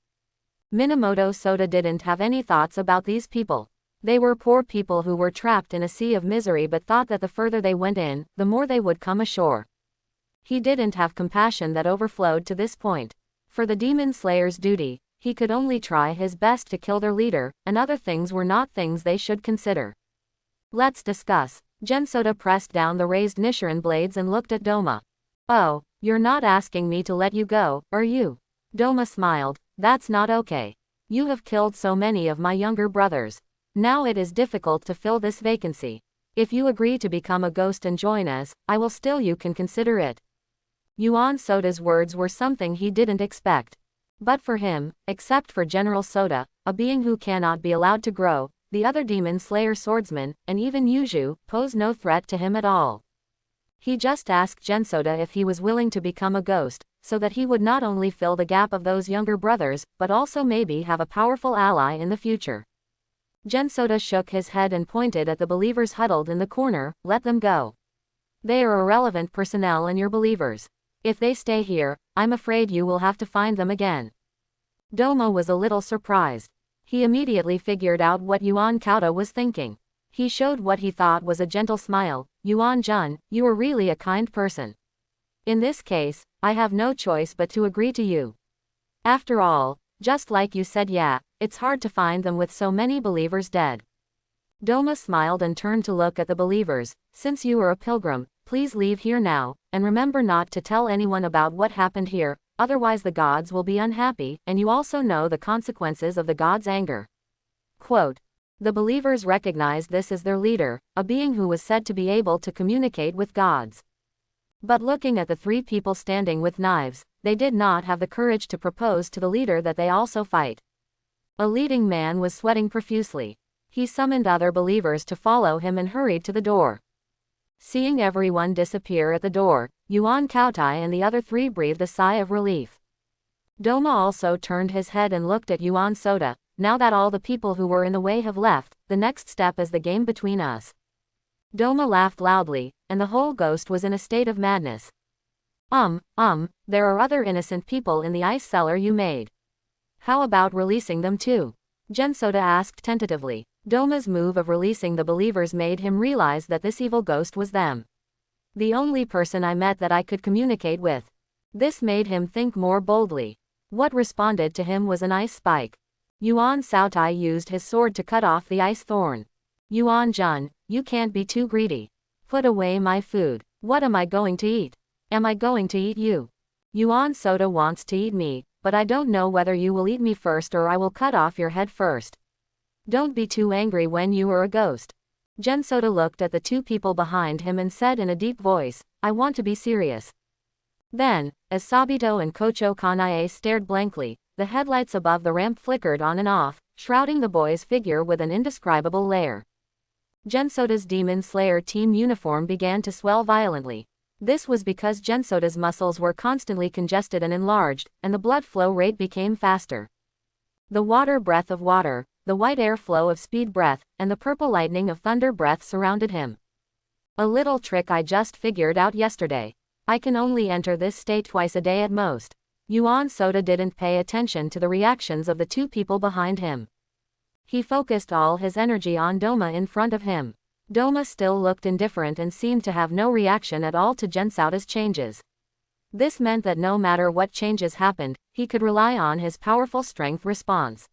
Minamoto Soda didn't have any thoughts about these people. They were poor people who were trapped in a sea of misery but thought that the further they went in, the more they would come ashore. He didn't have compassion that overflowed to this point. For the Demon Slayer's duty, he could only try his best to kill their leader, and other things were not things they should consider. Let's discuss. Gensoda pressed down the raised Nichiren blades and looked at Doma. Oh, You're not asking me to let you go, are you? Doma smiled. That's not okay. You have killed so many of my younger brothers. Now it is difficult to fill this vacancy. If you agree to become a ghost and join us, I will still you can consider it. Yuan Soda's words were something he didn't expect. But for him, except for General Soda, a being who cannot be allowed to grow, the other demon slayer swordsman, and even Yuju, pose no threat to him at all. He just asked Gensoda if he was willing to become a ghost, so that he would not only fill the gap of those younger brothers, but also maybe have a powerful ally in the future. Gensoda shook his head and pointed at the believers huddled in the corner. Let them go. They are irrelevant personnel and your believers. If they stay here, I'm afraid you will have to find them again. Doma was a little surprised. He immediately figured out what Yuan Kauta was thinking. He showed what he thought was a gentle smile. Yuan Jun, you are really a kind person. In this case, I have no choice but to agree to you. After all, just like you said, yeah, it's hard to find them with so many believers dead. Doma smiled and turned to look at the believers. Since you are a pilgrim, please leave here now, and remember not to tell anyone about what happened here, otherwise the gods will be unhappy, and you also know the consequences of the gods' anger. Quote. The believers recognized this as their leader, a being who was said to be able to communicate with gods. But looking at the three people standing with knives, they did not have the courage to propose to the leader that they also fight. A leading man was sweating profusely. He summoned other believers to follow him and hurried to the door. Seeing everyone disappear at the door, Yuan Kautai and the other three breathed a sigh of relief. Doma also turned his head and looked at Yuan Soda. Now that all the people who were in the way have left, the next step is the game between us. Doma laughed loudly, and the whole ghost was in a state of madness. There are other innocent people in the ice cellar you made. How about releasing them too? Gensoda asked tentatively. Doma's move of releasing the believers made him realize that this evil ghost was them. The only person I met that I could communicate with. This made him think more boldly. What responded to him was an ice spike. Yuan Saotai used his sword to cut off the ice thorn. Yuan Jun, you can't be too greedy. Put away my food. What am I going to eat? Am I going to eat you? Yuan Soda wants to eat me, but I don't know whether you will eat me first or I will cut off your head first. Don't be too angry when you are a ghost. Gensoda looked at the two people behind him and said in a deep voice, I want to be serious. Then, as Sabito and Kocho Kanae stared blankly, the headlights above the ramp flickered on and off, shrouding the boy's figure with an indescribable layer. Gensoda's Demon Slayer team uniform began to swell violently. This was because Gensoda's muscles were constantly congested and enlarged, and the blood flow rate became faster. The water breath of water, the white air flow of speed breath, and the purple lightning of thunder breath surrounded him. A little trick I just figured out yesterday. I can only enter this state twice a day at most. Yuan Soda didn't pay attention to the reactions of the two people behind him. He focused all his energy on Doma in front of him. Doma still looked indifferent and seemed to have no reaction at all to Gensoda's changes. This meant that no matter what changes happened, he could rely on his powerful strength response.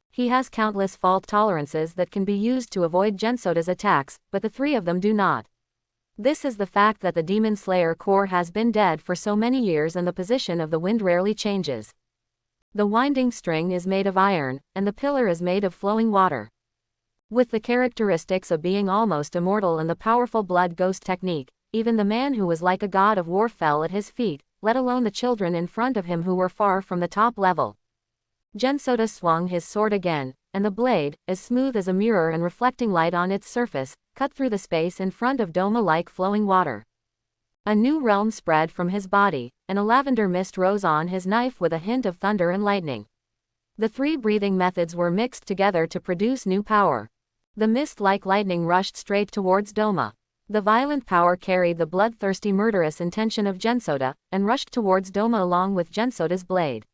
He has countless fault tolerances that can be used to avoid Gensoda's attacks, but the three of them do not. This is the fact that the Demon Slayer core has been dead for so many years and the position of the wind rarely changes. The winding string is made of iron, and the pillar is made of flowing water. With the characteristics of being almost immortal and the powerful blood ghost technique, even the man who was like a god of war fell at his feet, let alone the children in front of him who were far from the top level. Gensoda swung his sword again, and the blade, as smooth as a mirror and reflecting light on its surface, cut through the space in front of Doma like flowing water. A new realm spread from his body, and a lavender mist rose on his knife with a hint of thunder and lightning. The three breathing methods were mixed together to produce new power. The mist like lightning rushed straight towards Doma. The violent power carried the bloodthirsty murderous intention of Gensoda, and rushed towards Doma along with Gensoda's blade.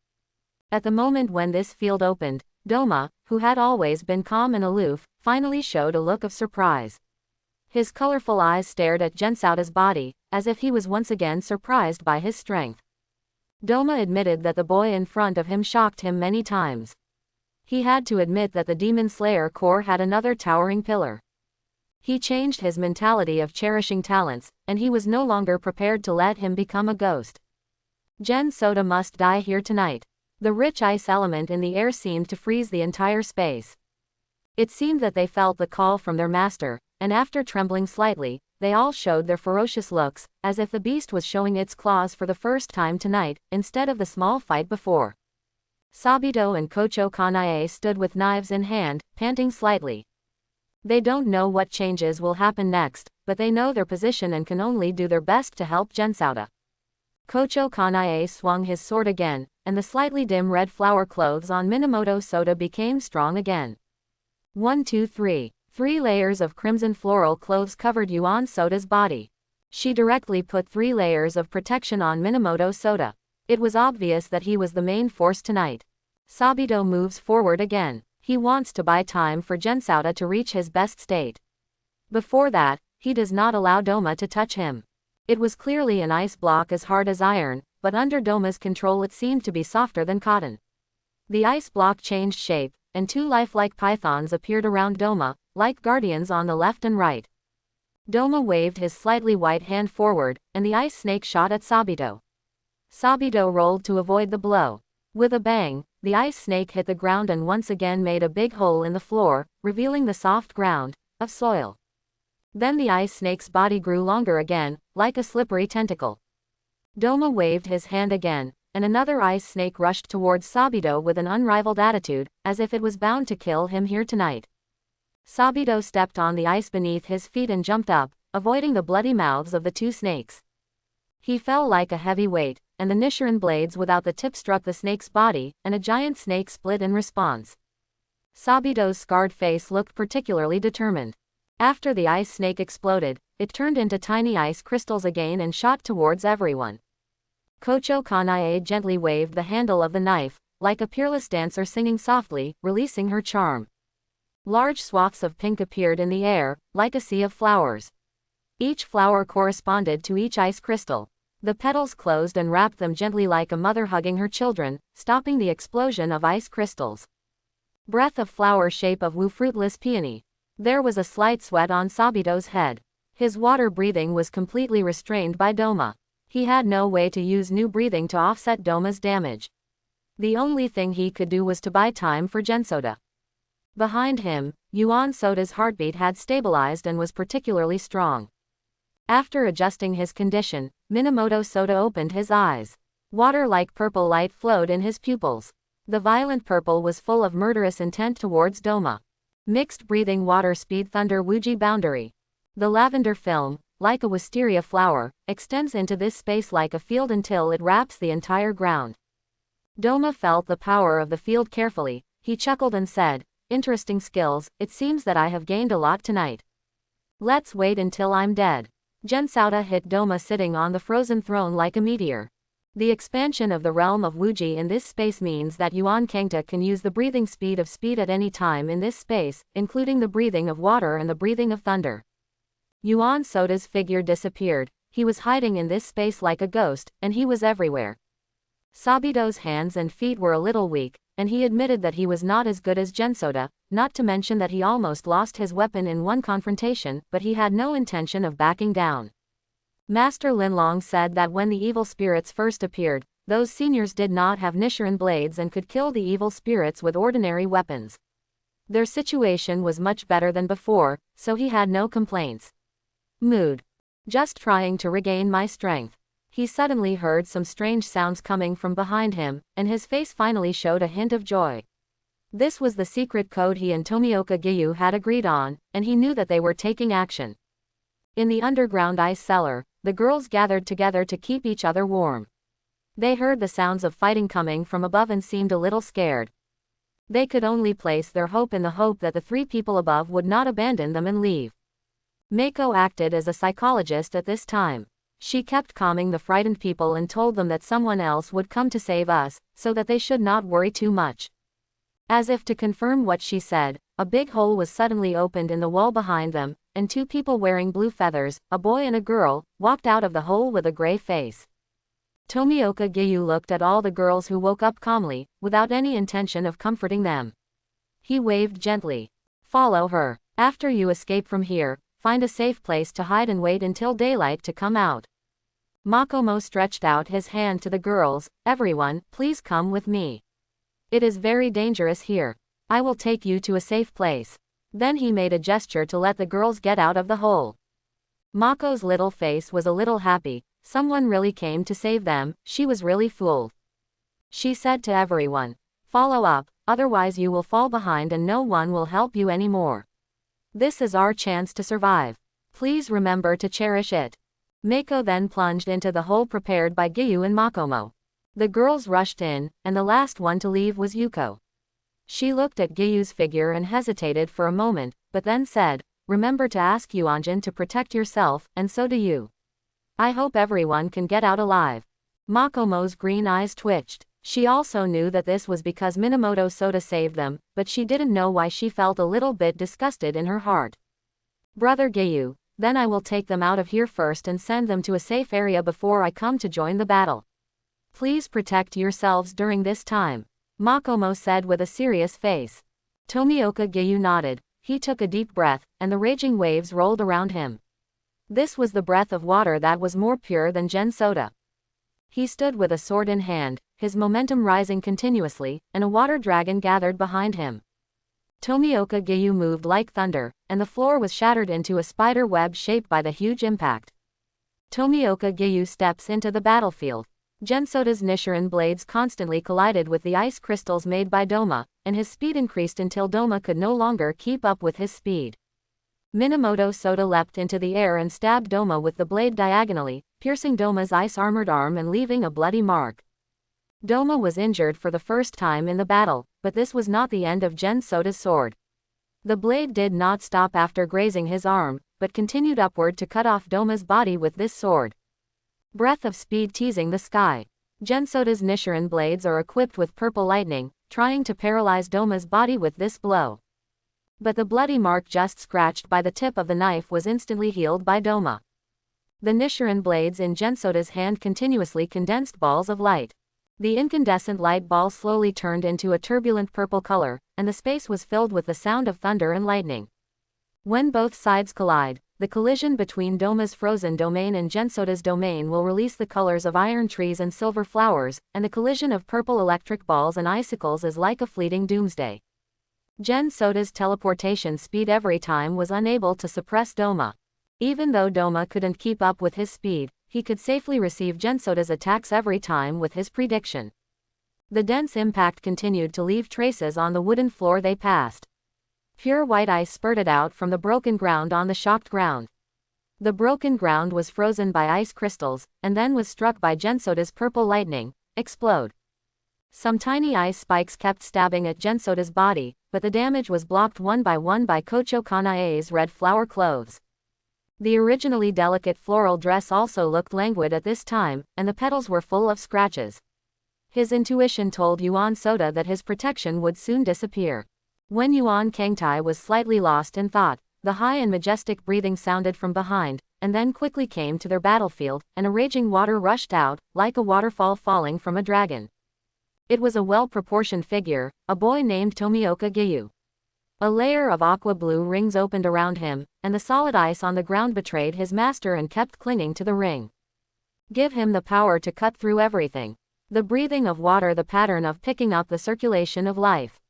At the moment when this field opened, Doma, who had always been calm and aloof, finally showed a look of surprise. His colorful eyes stared at Gensoda's body, as if he was once again surprised by his strength. Doma admitted that the boy in front of him shocked him many times. He had to admit that the Demon Slayer core had another towering pillar. He changed his mentality of cherishing talents, and he was no longer prepared to let him become a ghost. Gen Soda must die here tonight. The rich ice element in the air seemed to freeze the entire space. It seemed that they felt the call from their master, and after trembling slightly, they all showed their ferocious looks, as if the beast was showing its claws for the first time tonight, instead of the small fight before. Sabito and Kocho Kanae stood with knives in hand, panting slightly. They don't know what changes will happen next, but they know their position and can only do their best to help Gensauda. Kocho Kanae swung his sword again, and the slightly dim red flower clothes on Minamoto Soda became strong again. 1, 2, 3. 3 layers of crimson floral clothes covered Yuan Soda's body. She directly put 3 layers of protection on Minamoto Soda. It was obvious that he was the main force tonight. Sabito moves forward again. He wants to buy time for Gensauda to reach his best state. Before that, he does not allow Doma to touch him. It was clearly an ice block as hard as iron, but under Doma's control it seemed to be softer than cotton. The ice block changed shape, and 2 lifelike pythons appeared around Doma, like guardians on the left and right. Doma waved his slightly white hand forward, and the ice snake shot at Sabito. Sabito rolled to avoid the blow. With a bang, the ice snake hit the ground and once again made a big hole in the floor, revealing the soft ground of soil. Then the ice snake's body grew longer again, like a slippery tentacle. Doma waved his hand again, and another ice snake rushed towards Sabito with an unrivaled attitude, as if it was bound to kill him here tonight. Sabito stepped on the ice beneath his feet and jumped up, avoiding the bloody mouths of the 2 snakes. He fell like a heavy weight, and the Nichiren blades without the tip struck the snake's body, and a giant snake split in response. Sabito's scarred face looked particularly determined. After the ice snake exploded, it turned into tiny ice crystals again and shot towards everyone. Kocho Kanae gently waved the handle of the knife, like a peerless dancer singing softly, releasing her charm. Large swaths of pink appeared in the air, like a sea of flowers. Each flower corresponded to each ice crystal. The petals closed and wrapped them gently like a mother hugging her children, stopping the explosion of ice crystals. Breath of flower shape of Wu fruitless peony. There was a slight sweat on Sabito's head. His water breathing was completely restrained by Doma. He had no way to use new breathing to offset Doma's damage. The only thing he could do was to buy time for Gensoda. Behind him, Yuan Soda's heartbeat had stabilized and was particularly strong. After adjusting his condition, Minamoto Soda opened his eyes. Water-like purple light flowed in his pupils. The violent purple was full of murderous intent towards Doma. Mixed breathing water speed thunder Wuji boundary. The lavender film, like a wisteria flower, extends into this space like a field until it wraps the entire ground. Doma felt the power of the field carefully. He chuckled and said, "Interesting skills, it seems that I have gained a lot tonight. Let's wait until I'm dead." Gensauda hit Doma sitting on the frozen throne like a meteor. The expansion of the realm of Wuji in this space means that Yuan Kangta can use the breathing speed at any time in this space, including the breathing of water and the breathing of thunder. Yuan Soda's figure disappeared. He was hiding in this space like a ghost, and he was everywhere. Sabito's hands and feet were a little weak, and he admitted that he was not as good as Gensoda, not to mention that he almost lost his weapon in one confrontation, but he had no intention of backing down. Master Linlong said that when the evil spirits first appeared, those seniors did not have Nichiren blades and could kill the evil spirits with ordinary weapons. Their situation was much better than before, so he had no complaints. Mood. Just trying to regain my strength. He suddenly heard some strange sounds coming from behind him, and his face finally showed a hint of joy. This was the secret code he and Tomioka Giyu had agreed on, and he knew that they were taking action. In the underground ice cellar, the girls gathered together to keep each other warm. They heard the sounds of fighting coming from above and seemed a little scared. They could only place their hope in the hope that the 3 people above would not abandon them and leave. Mako acted as a psychologist at this time. She kept calming the frightened people and told them that someone else would come to save us, so that they should not worry too much. As if to confirm what she said, a big hole was suddenly opened in the wall behind them, and 2 people wearing blue feathers, a boy and a girl, walked out of the hole with a gray face. Tomioka Giyu looked at all the girls who woke up calmly, without any intention of comforting them. He waved gently. "Follow her. After you escape from here, find a safe place to hide and wait until daylight to come out. Makomo stretched out his hand to the girls. Everyone, please come with me. It is very dangerous here. I will take you to a safe place. Then he made a gesture to let the girls get out of the hole. Mako's little face was a little happy. Someone really came to save them. She was really fooled. She said to everyone, follow up, otherwise you will fall behind and no one will help you anymore. This is our chance to survive. Please remember to cherish it. Mako then plunged into the hole prepared by Giyu and Makomo. The girls rushed in, and the last one to leave was Yuko. She looked at Giyu's figure and hesitated for a moment, but then said, remember to ask Yuanjin to protect yourself, and so do you. I hope everyone can get out alive. Makomo's green eyes twitched. She also knew that this was because Minamoto Soda saved them, but she didn't know why she felt a little bit disgusted in her heart. Brother Giyu, then I will take them out of here first and send them to a safe area before I come to join the battle. Please protect yourselves during this time, Makomo said with a serious face. Tomioka Giyu nodded. He took a deep breath, and the raging waves rolled around him. This was the breath of water that was more pure than Gen soda. He stood with a sword in hand, his momentum rising continuously, and a water dragon gathered behind him. Tomioka Giyu moved like thunder, and the floor was shattered into a spider web shaped by the huge impact. Tomioka Giyu steps into the battlefield. Gensoda's Nichiren blades constantly collided with the ice crystals made by Doma, and his speed increased until Doma could no longer keep up with his speed. Minamoto Soda leapt into the air and stabbed Doma with the blade diagonally, piercing Doma's ice-armored arm and leaving a bloody mark. Doma was injured for the first time in the battle, but this was not the end of Gen Soda's sword. The blade did not stop after grazing his arm, but continued upward to cut off Doma's body with this sword. Breath of speed teasing the sky. Gensoda's Nichiren blades are equipped with purple lightning, trying to paralyze Doma's body with this blow. But the bloody mark just scratched by the tip of the knife was instantly healed by Doma. The Nichiren blades in Gensoda's hand continuously condensed balls of light. The incandescent light ball slowly turned into a turbulent purple color, and the space was filled with the sound of thunder and lightning. When both sides collide, the collision between Doma's frozen domain and Gensoda's domain will release the colors of iron trees and silver flowers, and the collision of purple electric balls and icicles is like a fleeting doomsday. Gensoda's teleportation speed every time was unable to suppress Doma. Even though Doma couldn't keep up with his speed, he could safely receive Gensoda's attacks every time with his prediction. The dense impact continued to leave traces on the wooden floor they passed. Pure white ice spurted out from the broken ground on the shocked ground. The broken ground was frozen by ice crystals, and then was struck by Gensoda's purple lightning, explode. Some tiny ice spikes kept stabbing at Gensoda's body, but the damage was blocked one by Kocho Kanae's red flower clothes. The originally delicate floral dress also looked languid at this time, and the petals were full of scratches. His intuition told Yuan Soda that his protection would soon disappear. When Yuan Kangtai was slightly lost in thought, the high and majestic breathing sounded from behind, and then quickly came to their battlefield, and a raging water rushed out, like a waterfall falling from a dragon. It was a well-proportioned figure, a boy named Tomioka Giyu. A layer of aqua-blue rings opened around him, and the solid ice on the ground betrayed his master and kept clinging to the ring. Give him the power to cut through everything. The breathing of water, the pattern of picking up the circulation of life.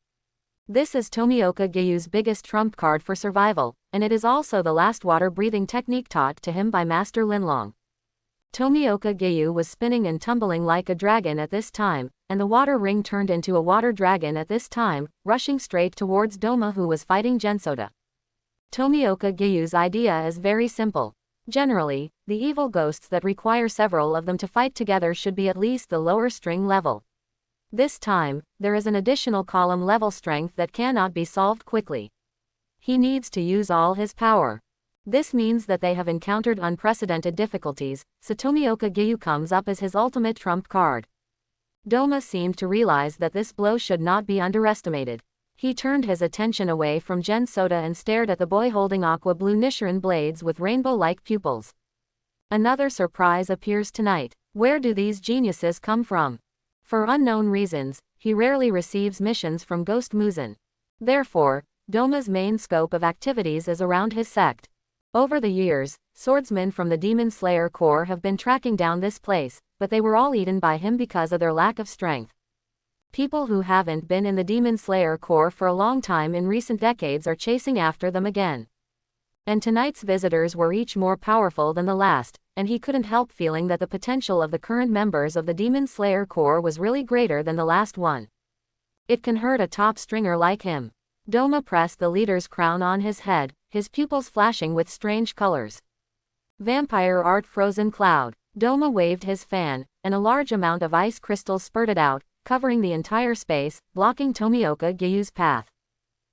This is Tomioka Giyu's biggest trump card for survival, and it is also the last water-breathing technique taught to him by Master Linlong. Tomioka Giyu was spinning and tumbling like a dragon at this time, and the water ring turned into a water dragon at this time, rushing straight towards Doma, who was fighting Gensoda. Tomioka Giyu's idea is very simple. Generally, the evil ghosts that require several of them to fight together should be at least the lower string level. This time, there is an additional column level strength that cannot be solved quickly. He needs to use all his power. This means that they have encountered unprecedented difficulties, so Tomioka Giyu comes up as his ultimate trump card. Doma seemed to realize that this blow should not be underestimated. He turned his attention away from Gen Soda and stared at the boy holding aqua-blue Nichiren blades with rainbow-like pupils. Another surprise appears tonight. Where do these geniuses come from? For unknown reasons, he rarely receives missions from Ghost Muzan. Therefore, Doma's main scope of activities is around his sect. Over the years, swordsmen from the Demon Slayer Corps have been tracking down this place, but they were all eaten by him because of their lack of strength. People who haven't been in the Demon Slayer Corps for a long time in recent decades are chasing after them again. And tonight's visitors were each more powerful than the last, and he couldn't help feeling that the potential of the current members of the Demon Slayer Corps was really greater than the last one. It can hurt a top stringer like him. Doma pressed the leader's crown on his head, his pupils flashing with strange colors. Vampire art frozen cloud. Doma waved his fan, and a large amount of ice crystals spurted out, covering the entire space, blocking Tomioka Gyu's path.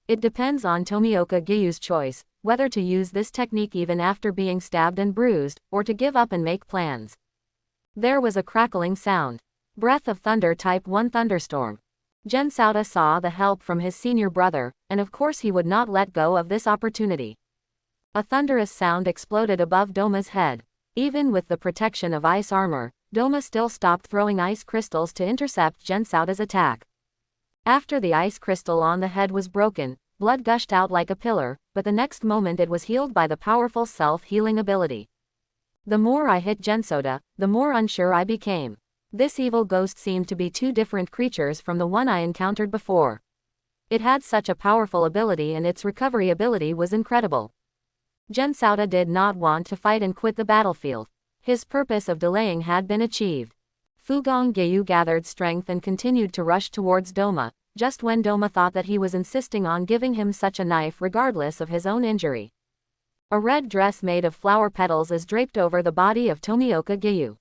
It depends on Tomioka Gyu's choice, whether to use this technique even after being stabbed and bruised, or to give up and make plans. There was a crackling sound. Breath of Thunder Type 1 Thunderstorm. Gensauda saw the help from his senior brother, and of course he would not let go of this opportunity. A thunderous sound exploded above Doma's head. Even with the protection of ice armor, Doma still stopped throwing ice crystals to intercept Gensauda's attack. After the ice crystal on the head was broken, blood gushed out like a pillar, but the next moment it was healed by the powerful self-healing ability. The more I hit Gensauda, the more unsure I became. This evil ghost seemed to be two different creatures from the one I encountered before. It had such a powerful ability and its recovery ability was incredible. Gensauda did not want to fight and quit the battlefield. His purpose of delaying had been achieved. Fugong Gyu gathered strength and continued to rush towards Doma, just when Doma thought that he was insisting on giving him such a knife regardless of his own injury. A red dress made of flower petals is draped over the body of Tomioka Gyu.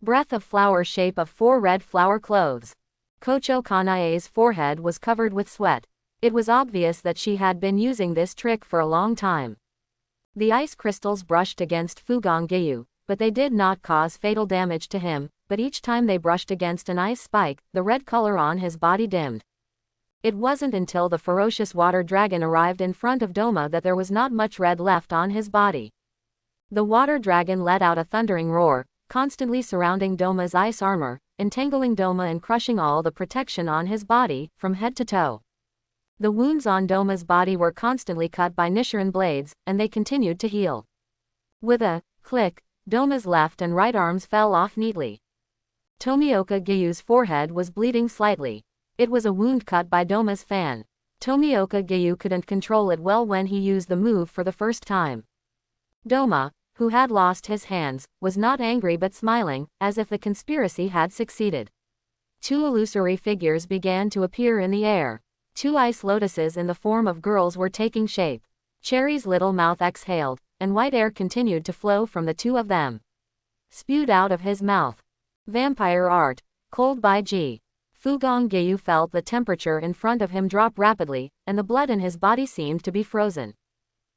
Breath of flower shape of 4 red flower clothes. Kocho Kanae's forehead was covered with sweat. It was obvious that she had been using this trick for a long time. The ice crystals brushed against Fugong Gyu, but they did not cause fatal damage to him, but each time they brushed against an ice spike, the red color on his body dimmed. It wasn't until the ferocious water dragon arrived in front of Doma that there was not much red left on his body. The water dragon let out a thundering roar, constantly surrounding Doma's ice armor, entangling Doma and crushing all the protection on his body, from head to toe. The wounds on Doma's body were constantly cut by Nichiren blades, and they continued to heal. With a click, Doma's left and right arms fell off neatly. Tomioka Gyu's forehead was bleeding slightly. It was a wound cut by Doma's fan. Tomioka Gyu couldn't control it well when he used the move for the first time. Doma, who had lost his hands, was not angry but smiling, as if the conspiracy had succeeded. 2 illusory figures began to appear in the air. 2 ice lotuses in the form of girls were taking shape. Cherry's little mouth exhaled, and white air continued to flow from the 2 of them. Spewed out of his mouth. Vampire art, cold by G. Fugong Gyu felt the temperature in front of him drop rapidly, and the blood in his body seemed to be frozen.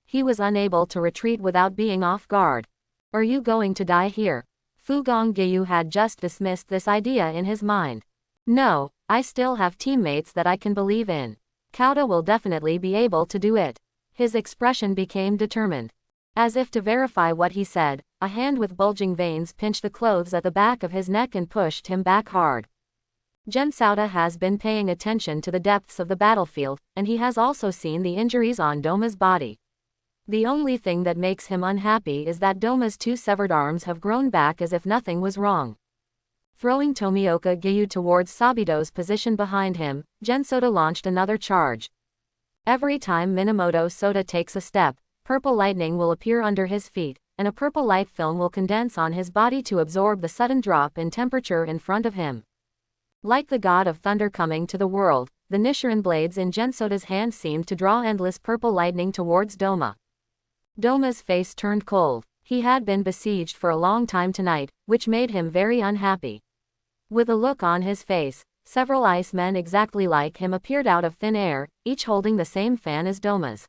He was unable to retreat without being off guard. Are you going to die here? Fugong Gyu had just dismissed this idea in his mind. No, I still have teammates that I can believe in. Kauda will definitely be able to do it. His expression became determined. As if to verify what he said, a hand with bulging veins pinched the clothes at the back of his neck and pushed him back hard. Gensauda has been paying attention to the depths of the battlefield, and he has also seen the injuries on Doma's body. The only thing that makes him unhappy is that Doma's 2 severed arms have grown back as if nothing was wrong. Throwing Tomioka Gyu towards Sabido's position behind him, Gensauda launched another charge. Every time Minamoto Soda takes a step, purple lightning will appear under his feet, and a purple light film will condense on his body to absorb the sudden drop in temperature in front of him. Like the god of thunder coming to the world, the Nichiren blades in Gensauda's hand seemed to draw endless purple lightning towards Doma. Doma's face turned cold. He had been besieged for a long time tonight, which made him very unhappy. With a look on his face, several ice men exactly like him appeared out of thin air, each holding the same fan as Doma's.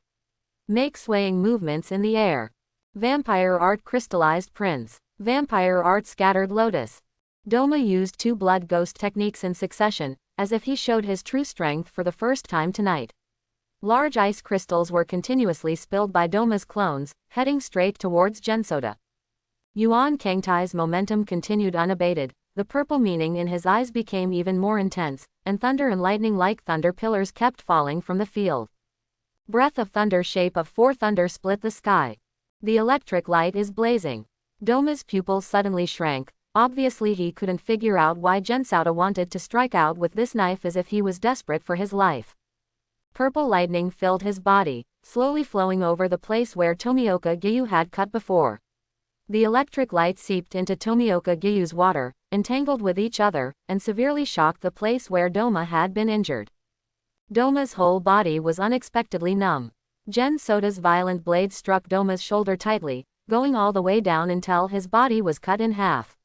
Make swaying movements in the air. Vampire art crystallized prince. Vampire art scattered lotus. Doma used 2 blood ghost techniques in succession, as if he showed his true strength for the first time tonight. Large ice crystals were continuously spilled by Doma's clones, heading straight towards Gensauda. Yuan Kangtai's momentum continued unabated, the purple meaning in his eyes became even more intense, and thunder and lightning like thunder pillars kept falling from the field. Breath of thunder shape of 4 thunder split the sky. The electric light is blazing. Doma's pupils suddenly shrank. Obviously he couldn't figure out why Gensauda wanted to strike out with this knife as if he was desperate for his life. Purple lightning filled his body, slowly flowing over the place where Tomioka Gyu had cut before. The electric light seeped into Tomioka Gyu's water, entangled with each other, and severely shocked the place where Doma had been injured. Doma's whole body was unexpectedly numb. Gensauda's violent blade struck Doma's shoulder tightly, going all the way down until his body was cut in half.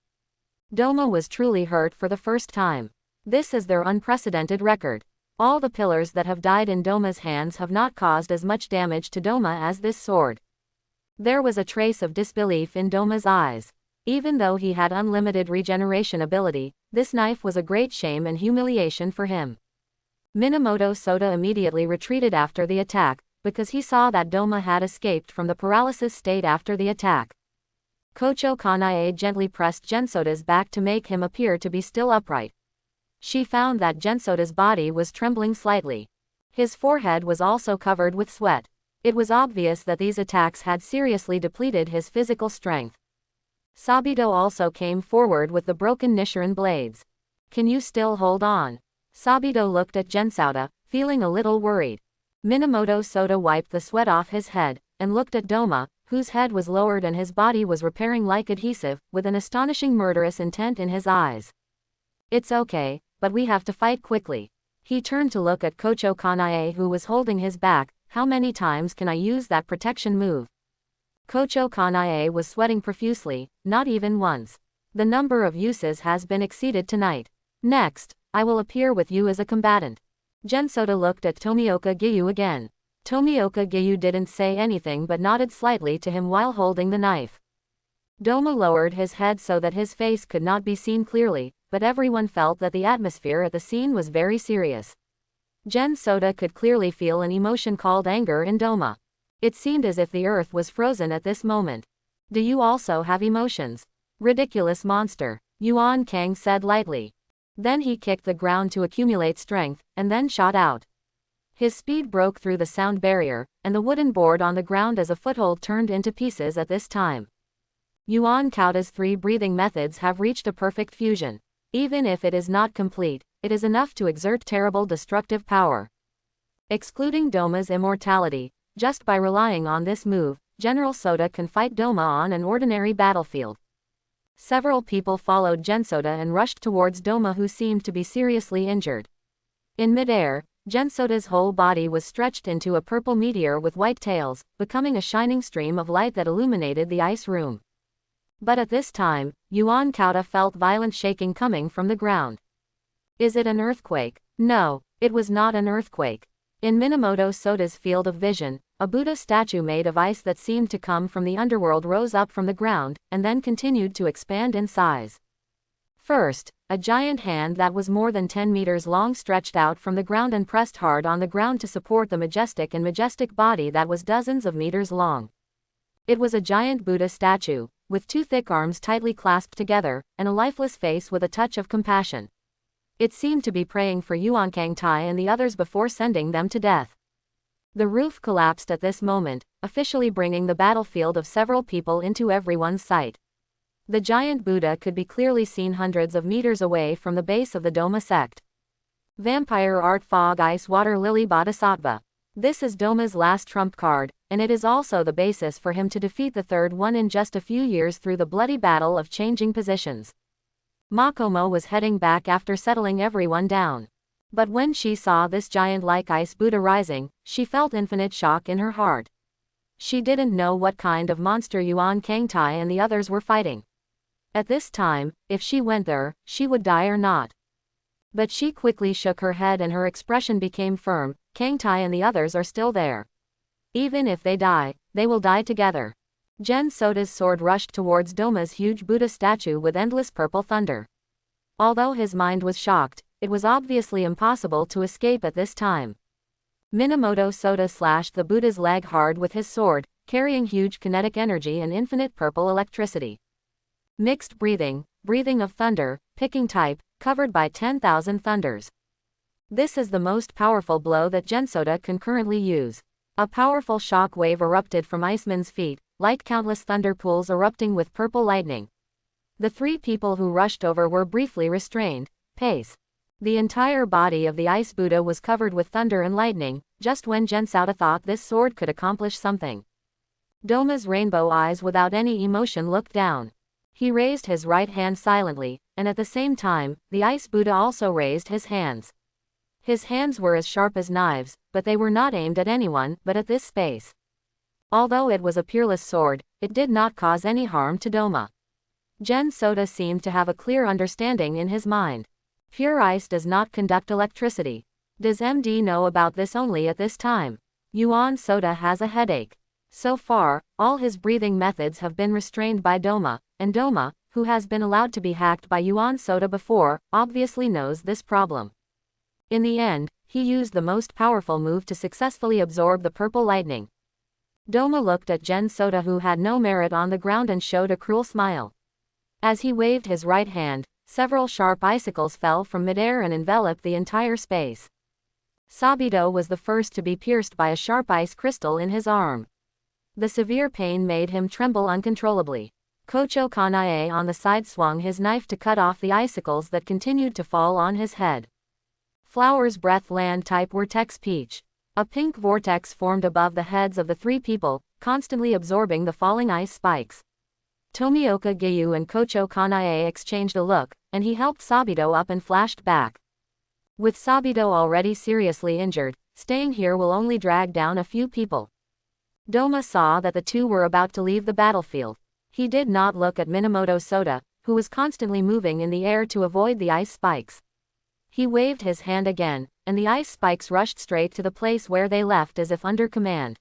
Doma was truly hurt for the first time. This is their unprecedented record. All the pillars that have died in Doma's hands have not caused as much damage to Doma as this sword. There was a trace of disbelief in Doma's eyes. Even though he had unlimited regeneration ability, this knife was a great shame and humiliation for him. Minamoto Soda immediately retreated after the attack, because he saw that Doma had escaped from the paralysis state after the attack. Kocho Kanae gently pressed Gensauda's back to make him appear to be still upright. She found that Gensauda's body was trembling slightly. His forehead was also covered with sweat. It was obvious that these attacks had seriously depleted his physical strength. Sabito also came forward with the broken Nichiren blades. "Can you still hold on?" Sabito looked at Gensauda, feeling a little worried. Minamoto Soda wiped the sweat off his head, and looked at Doma, whose head was lowered and his body was repairing like adhesive, with an astonishing murderous intent in his eyes. "It's okay, but we have to fight quickly." He turned to look at Kocho Kanae, who was holding his back. "How many times can I use that protection move?" Kocho Kanae was sweating profusely. "Not even once. The number of uses has been exceeded tonight. Next, I will appear with you as a combatant." Gensauda looked at Tomioka Gyu again. Tomioka Gyu didn't say anything but nodded slightly to him while holding the knife. Doma lowered his head so that his face could not be seen clearly, but everyone felt that the atmosphere at the scene was very serious. Gensauda could clearly feel an emotion called anger in Doma. It seemed as if the earth was frozen at this moment. "Do you also have emotions?" "Ridiculous monster," Yuan Kang said lightly. Then he kicked the ground to accumulate strength, and then shot out. His speed broke through the sound barrier, and the wooden board on the ground as a foothold turned into pieces at this time. Yuan Kaoda's 3 breathing methods have reached a perfect fusion. Even if it is not complete, it is enough to exert terrible destructive power. Excluding Doma's immortality, just by relying on this move, General Soda can fight Doma on an ordinary battlefield. Several people followed Gensauda and rushed towards Doma, who seemed to be seriously injured. In midair, Gensauda's whole body was stretched into a purple meteor with white tails, becoming a shining stream of light that illuminated the ice room. But at this time, Yuan Kaoda felt violent shaking coming from the ground. Is it an earthquake? No, it was not an earthquake. In Minamoto Soda's field of vision, a Buddha statue made of ice that seemed to come from the underworld rose up from the ground, and then continued to expand in size. First, a giant hand that was more than 10 meters long stretched out from the ground and pressed hard on the ground to support the majestic body that was dozens of meters long. It was a giant Buddha statue, with 2 thick arms tightly clasped together, and a lifeless face with a touch of compassion. It seemed to be praying for Yuan Kangtai and the others before sending them to death. The roof collapsed at this moment, officially bringing the battlefield of several people into everyone's sight. The giant Buddha could be clearly seen hundreds of meters away from the base of the Doma sect. Vampire Art Fog Ice Water Lily Bodhisattva. This is Doma's last trump card, and it is also the basis for him to defeat the third one in just a few years through the bloody battle of changing positions. Makomo was heading back after settling everyone down. But when she saw this giant-like ice Buddha rising, she felt infinite shock in her heart. She didn't know what kind of monster Yuan Kangtai and the others were fighting. At this time, if she went there, she would die or not. But she quickly shook her head and her expression became firm. Kangtai and the others are still there. Even if they die, they will die together. Gensauda's sword rushed towards Doma's huge Buddha statue with endless purple thunder. Although his mind was shocked, it was obviously impossible to escape at this time. Minamoto Soda slashed the Buddha's leg hard with his sword, carrying huge kinetic energy and infinite purple electricity. Mixed breathing, breathing of thunder, picking type, covered by 10,000 thunders. This is the most powerful blow that Gensauda can currently use. A powerful shock wave erupted from Iceman's feet, like countless thunder pools erupting with purple lightning. The three people who rushed over were briefly restrained. Pace. The entire body of the Ice Buddha was covered with thunder and lightning, just when Gensauda thought this sword could accomplish something. Doma's rainbow eyes without any emotion looked down. He raised his right hand silently, and at the same time, the Ice Buddha also raised his hands. His hands were as sharp as knives, but they were not aimed at anyone but at this space. Although it was a peerless sword, it did not cause any harm to Doma. Gensauda seemed to have a clear understanding in his mind. Pure ice does not conduct electricity. Does MD know about this only at this time? Yuan Soda has a headache. So far, all his breathing methods have been restrained by Doma, and Doma, who has been allowed to be hacked by Yuan Soda before, obviously knows this problem. In the end, he used the most powerful move to successfully absorb the purple lightning. Doma looked at Gensauda, who had no merit on the ground, and showed a cruel smile. As he waved his right hand, several sharp icicles fell from midair and enveloped the entire space. Sabito was the first to be pierced by a sharp ice crystal in his arm. The severe pain made him tremble uncontrollably. Kocho Kanae on the side swung his knife to cut off the icicles that continued to fall on his head. Flower's breath land type Vortex Peach. A pink vortex formed above the heads of the three people, constantly absorbing the falling ice spikes. Tomioka Giyu and Kocho Kanae exchanged a look, and he helped Sabito up and flashed back. With Sabito already seriously injured, staying here will only drag down a few people. Doma saw that the two were about to leave the battlefield. He did not look at Minamoto Soda, who was constantly moving in the air to avoid the ice spikes. He waved his hand again, and the ice spikes rushed straight to the place where they left as if under command.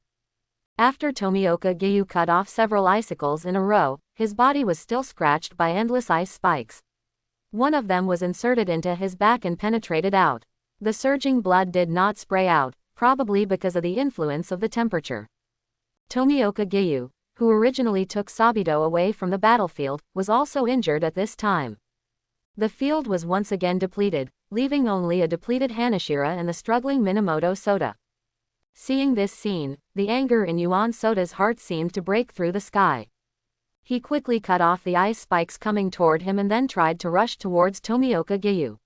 After Tomioka Giyu cut off several icicles in a row, his body was still scratched by endless ice spikes. One of them was inserted into his back and penetrated out. The surging blood did not spray out, probably because of the influence of the temperature. Tomioka Giyu, who originally took Sabito away from the battlefield, was also injured at this time. The field was once again depleted, leaving only a depleted Hanashira and the struggling Minamoto Soda. Seeing this scene, the anger in Yuan Soda's heart seemed to break through the sky. He quickly cut off the ice spikes coming toward him and then tried to rush towards Tomioka Giyu.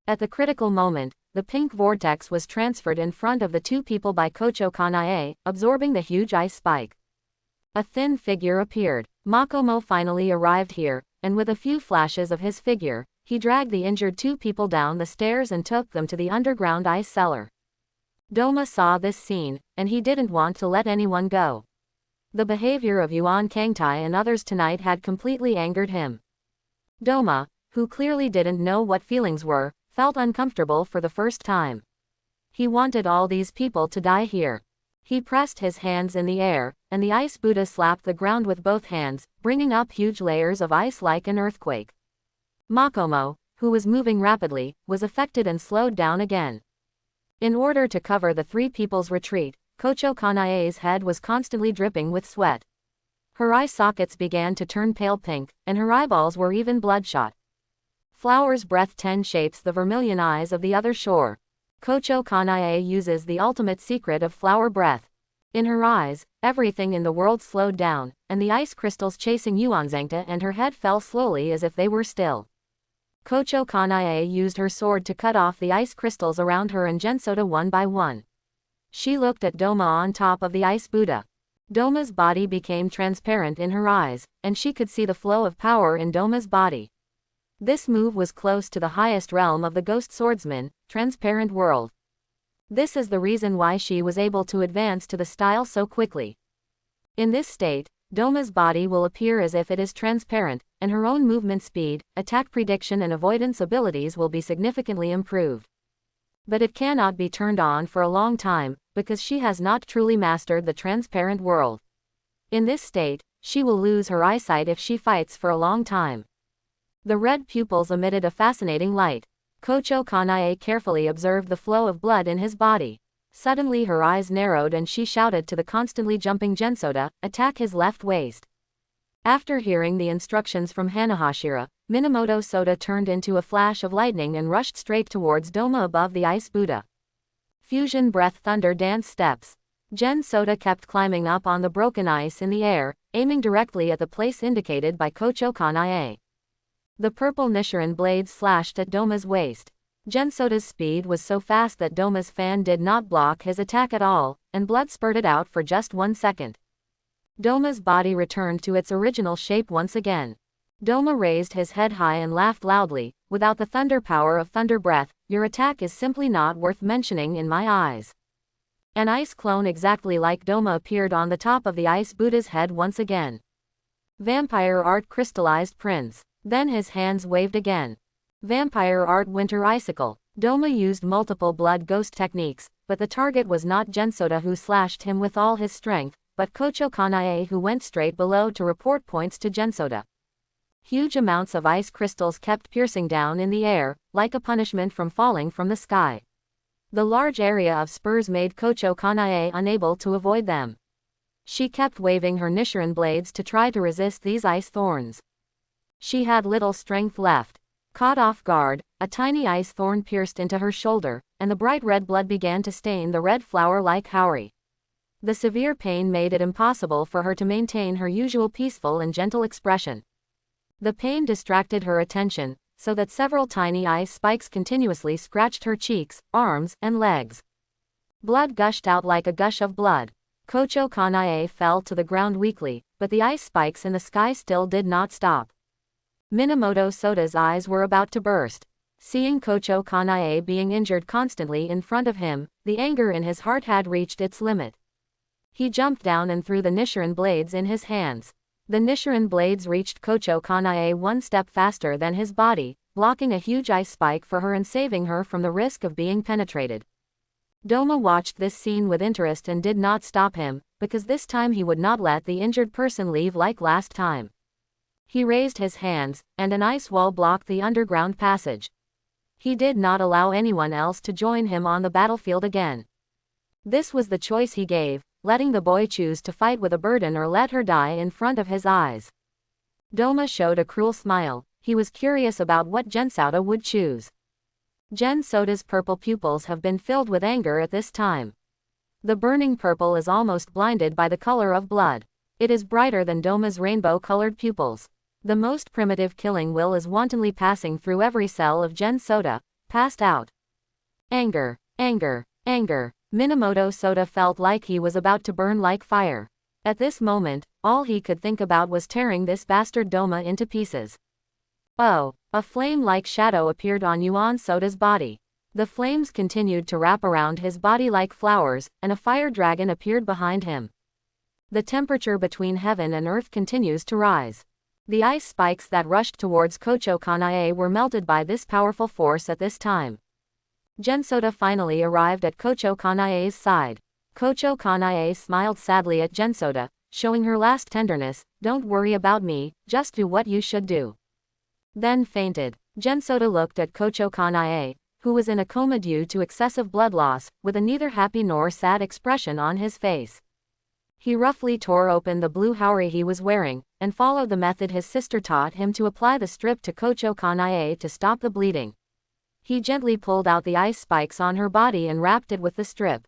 At the critical moment, the pink vortex was transferred in front of the two people by Kocho Kanae, absorbing the huge ice spike. A thin figure appeared. Makomo finally arrived here, and with a few flashes of his figure, he dragged the injured two people down the stairs and took them to the underground ice cellar. Doma saw this scene, and he didn't want to let anyone go. The behavior of Yuan Kangtai and others tonight had completely angered him. Doma, who clearly didn't know what feelings were, felt uncomfortable for the first time. He wanted all these people to die here. He pressed his hands in the air, and the Ice Buddha slapped the ground with both hands, bringing up huge layers of ice like an earthquake. Makomo, who was moving rapidly, was affected and slowed down again. In order to cover the three people's retreat, Kocho Kanae's head was constantly dripping with sweat. Her eye sockets began to turn pale pink, and her eyeballs were even bloodshot. Flower's breath 10 shapes the vermilion eyes of the other shore. Kocho Kanae uses the ultimate secret of flower breath. In her eyes, everything in the world slowed down, and the ice crystals chasing Yuanzangta and her head fell slowly as if they were still. Kocho Kanae used her sword to cut off the ice crystals around her and Gensauda one by one. She looked at Doma on top of the Ice Buddha. Doma's body became transparent in her eyes, and she could see the flow of power in Doma's body. This move was close to the highest realm of the Ghost Swordsman, Transparent World. This is the reason why she was able to advance to the style so quickly. In this state, Doma's body will appear as if it is transparent, and her own movement speed, attack prediction and avoidance abilities will be significantly improved. But it cannot be turned on for a long time, because she has not truly mastered the transparent world. In this state, she will lose her eyesight if she fights for a long time. The red pupils emitted a fascinating light. Kocho Kanae carefully observed the flow of blood in his body. Suddenly her eyes narrowed and she shouted to the constantly jumping Gensauda, "Attack his left waist." After hearing the instructions from Hanahashira, Minamoto Soda turned into a flash of lightning and rushed straight towards Doma above the Ice Buddha. Fusion Breath Thunder Dance Steps. Gen Soda kept climbing up on the broken ice in the air, aiming directly at the place indicated by Kocho Kanae. The purple Nichiren blades slashed at Doma's waist. Gen Soda's speed was so fast that Doma's fan did not block his attack at all, and blood spurted out for just 1 second. Doma's body returned to its original shape once again. Doma raised his head high and laughed loudly. Without the thunder power of Thunder Breath, your attack is simply not worth mentioning in my eyes. An ice clone exactly like Doma appeared on the top of the Ice Buddha's head once again. Vampire Art Crystallized Prince. Then his hands waved again. Vampire Art Winter Icicle. Doma used multiple blood ghost techniques, but the target was not Gen Soda, who slashed him with all his strength, but Kocho Kanae, who went straight below to report points to Gen Soda. Huge amounts of ice crystals kept piercing down in the air, like a punishment from falling from the sky. The large area of spurs made Kocho Kanae unable to avoid them. She kept waving her Nichiren blades to try to resist these ice thorns. She had little strength left. Caught off guard, a tiny ice thorn pierced into her shoulder, and the bright red blood began to stain the red flower-like Haori. The severe pain made it impossible for her to maintain her usual peaceful and gentle expression. The pain distracted her attention, so that several tiny ice spikes continuously scratched her cheeks, arms, and legs. Blood gushed out like a gush of blood. Kocho Kanae fell to the ground weakly, but the ice spikes in the sky still did not stop. Minamoto Soda's eyes were about to burst. Seeing Kocho Kanae being injured constantly in front of him, the anger in his heart had reached its limit. He jumped down and threw the Nichiren blades in his hands. The Nichiren blades reached Kocho Kanae 1 step faster than his body, blocking a huge ice spike for her and saving her from the risk of being penetrated. Doma watched this scene with interest and did not stop him, because this time he would not let the injured person leave like last time. He raised his hands, and an ice wall blocked the underground passage. He did not allow anyone else to join him on the battlefield again. This was the choice he gave, letting the boy choose to fight with a burden or let her die in front of his eyes. Doma showed a cruel smile. He was curious about what Gen Soda would choose. Gen Soda's purple pupils have been filled with anger at this time. The burning purple is almost blinded by the color of blood. It is brighter than Doma's rainbow-colored pupils. The most primitive killing will is wantonly passing through every cell of Gen Soda, passed out. Anger, anger, anger. Minamoto Soda felt like he was about to burn like fire. At this moment, all he could think about was tearing this bastard Doma into pieces. Oh, a flame-like shadow appeared on Yuan Soda's body. The flames continued to wrap around his body like flowers, and a fire dragon appeared behind him. The temperature between heaven and earth continues to rise. The ice spikes that rushed towards Kocho Kanae were melted by this powerful force at this time. Gen Soda finally arrived at Kocho Kanae's side. Kocho Kanae smiled sadly at Gen Soda, showing her last tenderness. Don't worry about me, just do what you should do. Then fainted. Gen Soda looked at Kocho Kanae, who was in a coma due to excessive blood loss, with a neither happy nor sad expression on his face. He roughly tore open the blue haori he was wearing, and followed the method his sister taught him to apply the strip to Kocho Kanae to stop the bleeding. He gently pulled out the ice spikes on her body and wrapped it with the strip.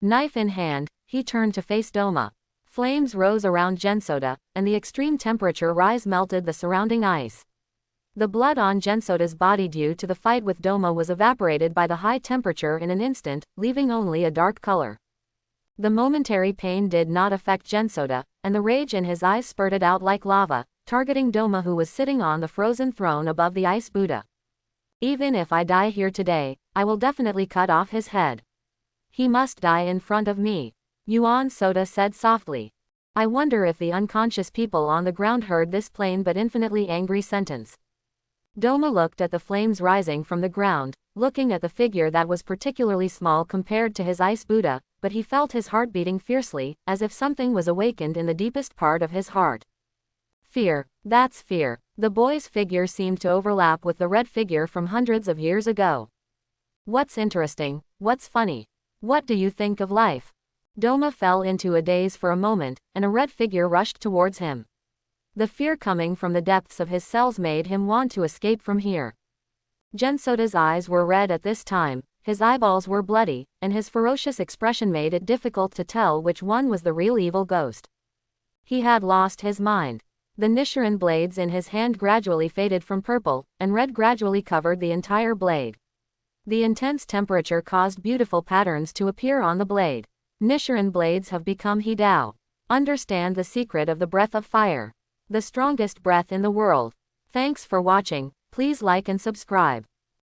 Knife in hand, he turned to face Doma. Flames rose around Gen Soda, and the extreme temperature rise melted the surrounding ice. The blood on Gen Soda's body due to the fight with Doma was evaporated by the high temperature in an instant, leaving only a dark color. The momentary pain did not affect Gen Soda, and the rage in his eyes spurted out like lava, targeting Doma, who was sitting on the frozen throne above the Ice Buddha. Even if I die here today, I will definitely cut off his head. He must die in front of me, Yuan Soda said softly. I wonder if the unconscious people on the ground heard this plain but infinitely angry sentence. Doma looked at the flames rising from the ground, looking at the figure that was particularly small compared to his Ice Buddha, but he felt his heart beating fiercely, as if something was awakened in the deepest part of his heart. Fear, that's fear. The boy's figure seemed to overlap with the red figure from hundreds of years ago. What's interesting? What's funny? What do you think of life? Doma fell into a daze for a moment, and a red figure rushed towards him. The fear coming from the depths of his cells made him want to escape from here. Gen Soda's eyes were red at this time. His eyeballs were bloody, and his ferocious expression made it difficult to tell which one was the real evil ghost. He had lost his mind. The Nichiren blades in his hand gradually faded from purple, and red gradually covered the entire blade. The intense temperature caused beautiful patterns to appear on the blade. Nichiren blades have become Hidao. Understand the secret of the breath of fire. The strongest breath in the world. Thanks for watching. Please like and subscribe.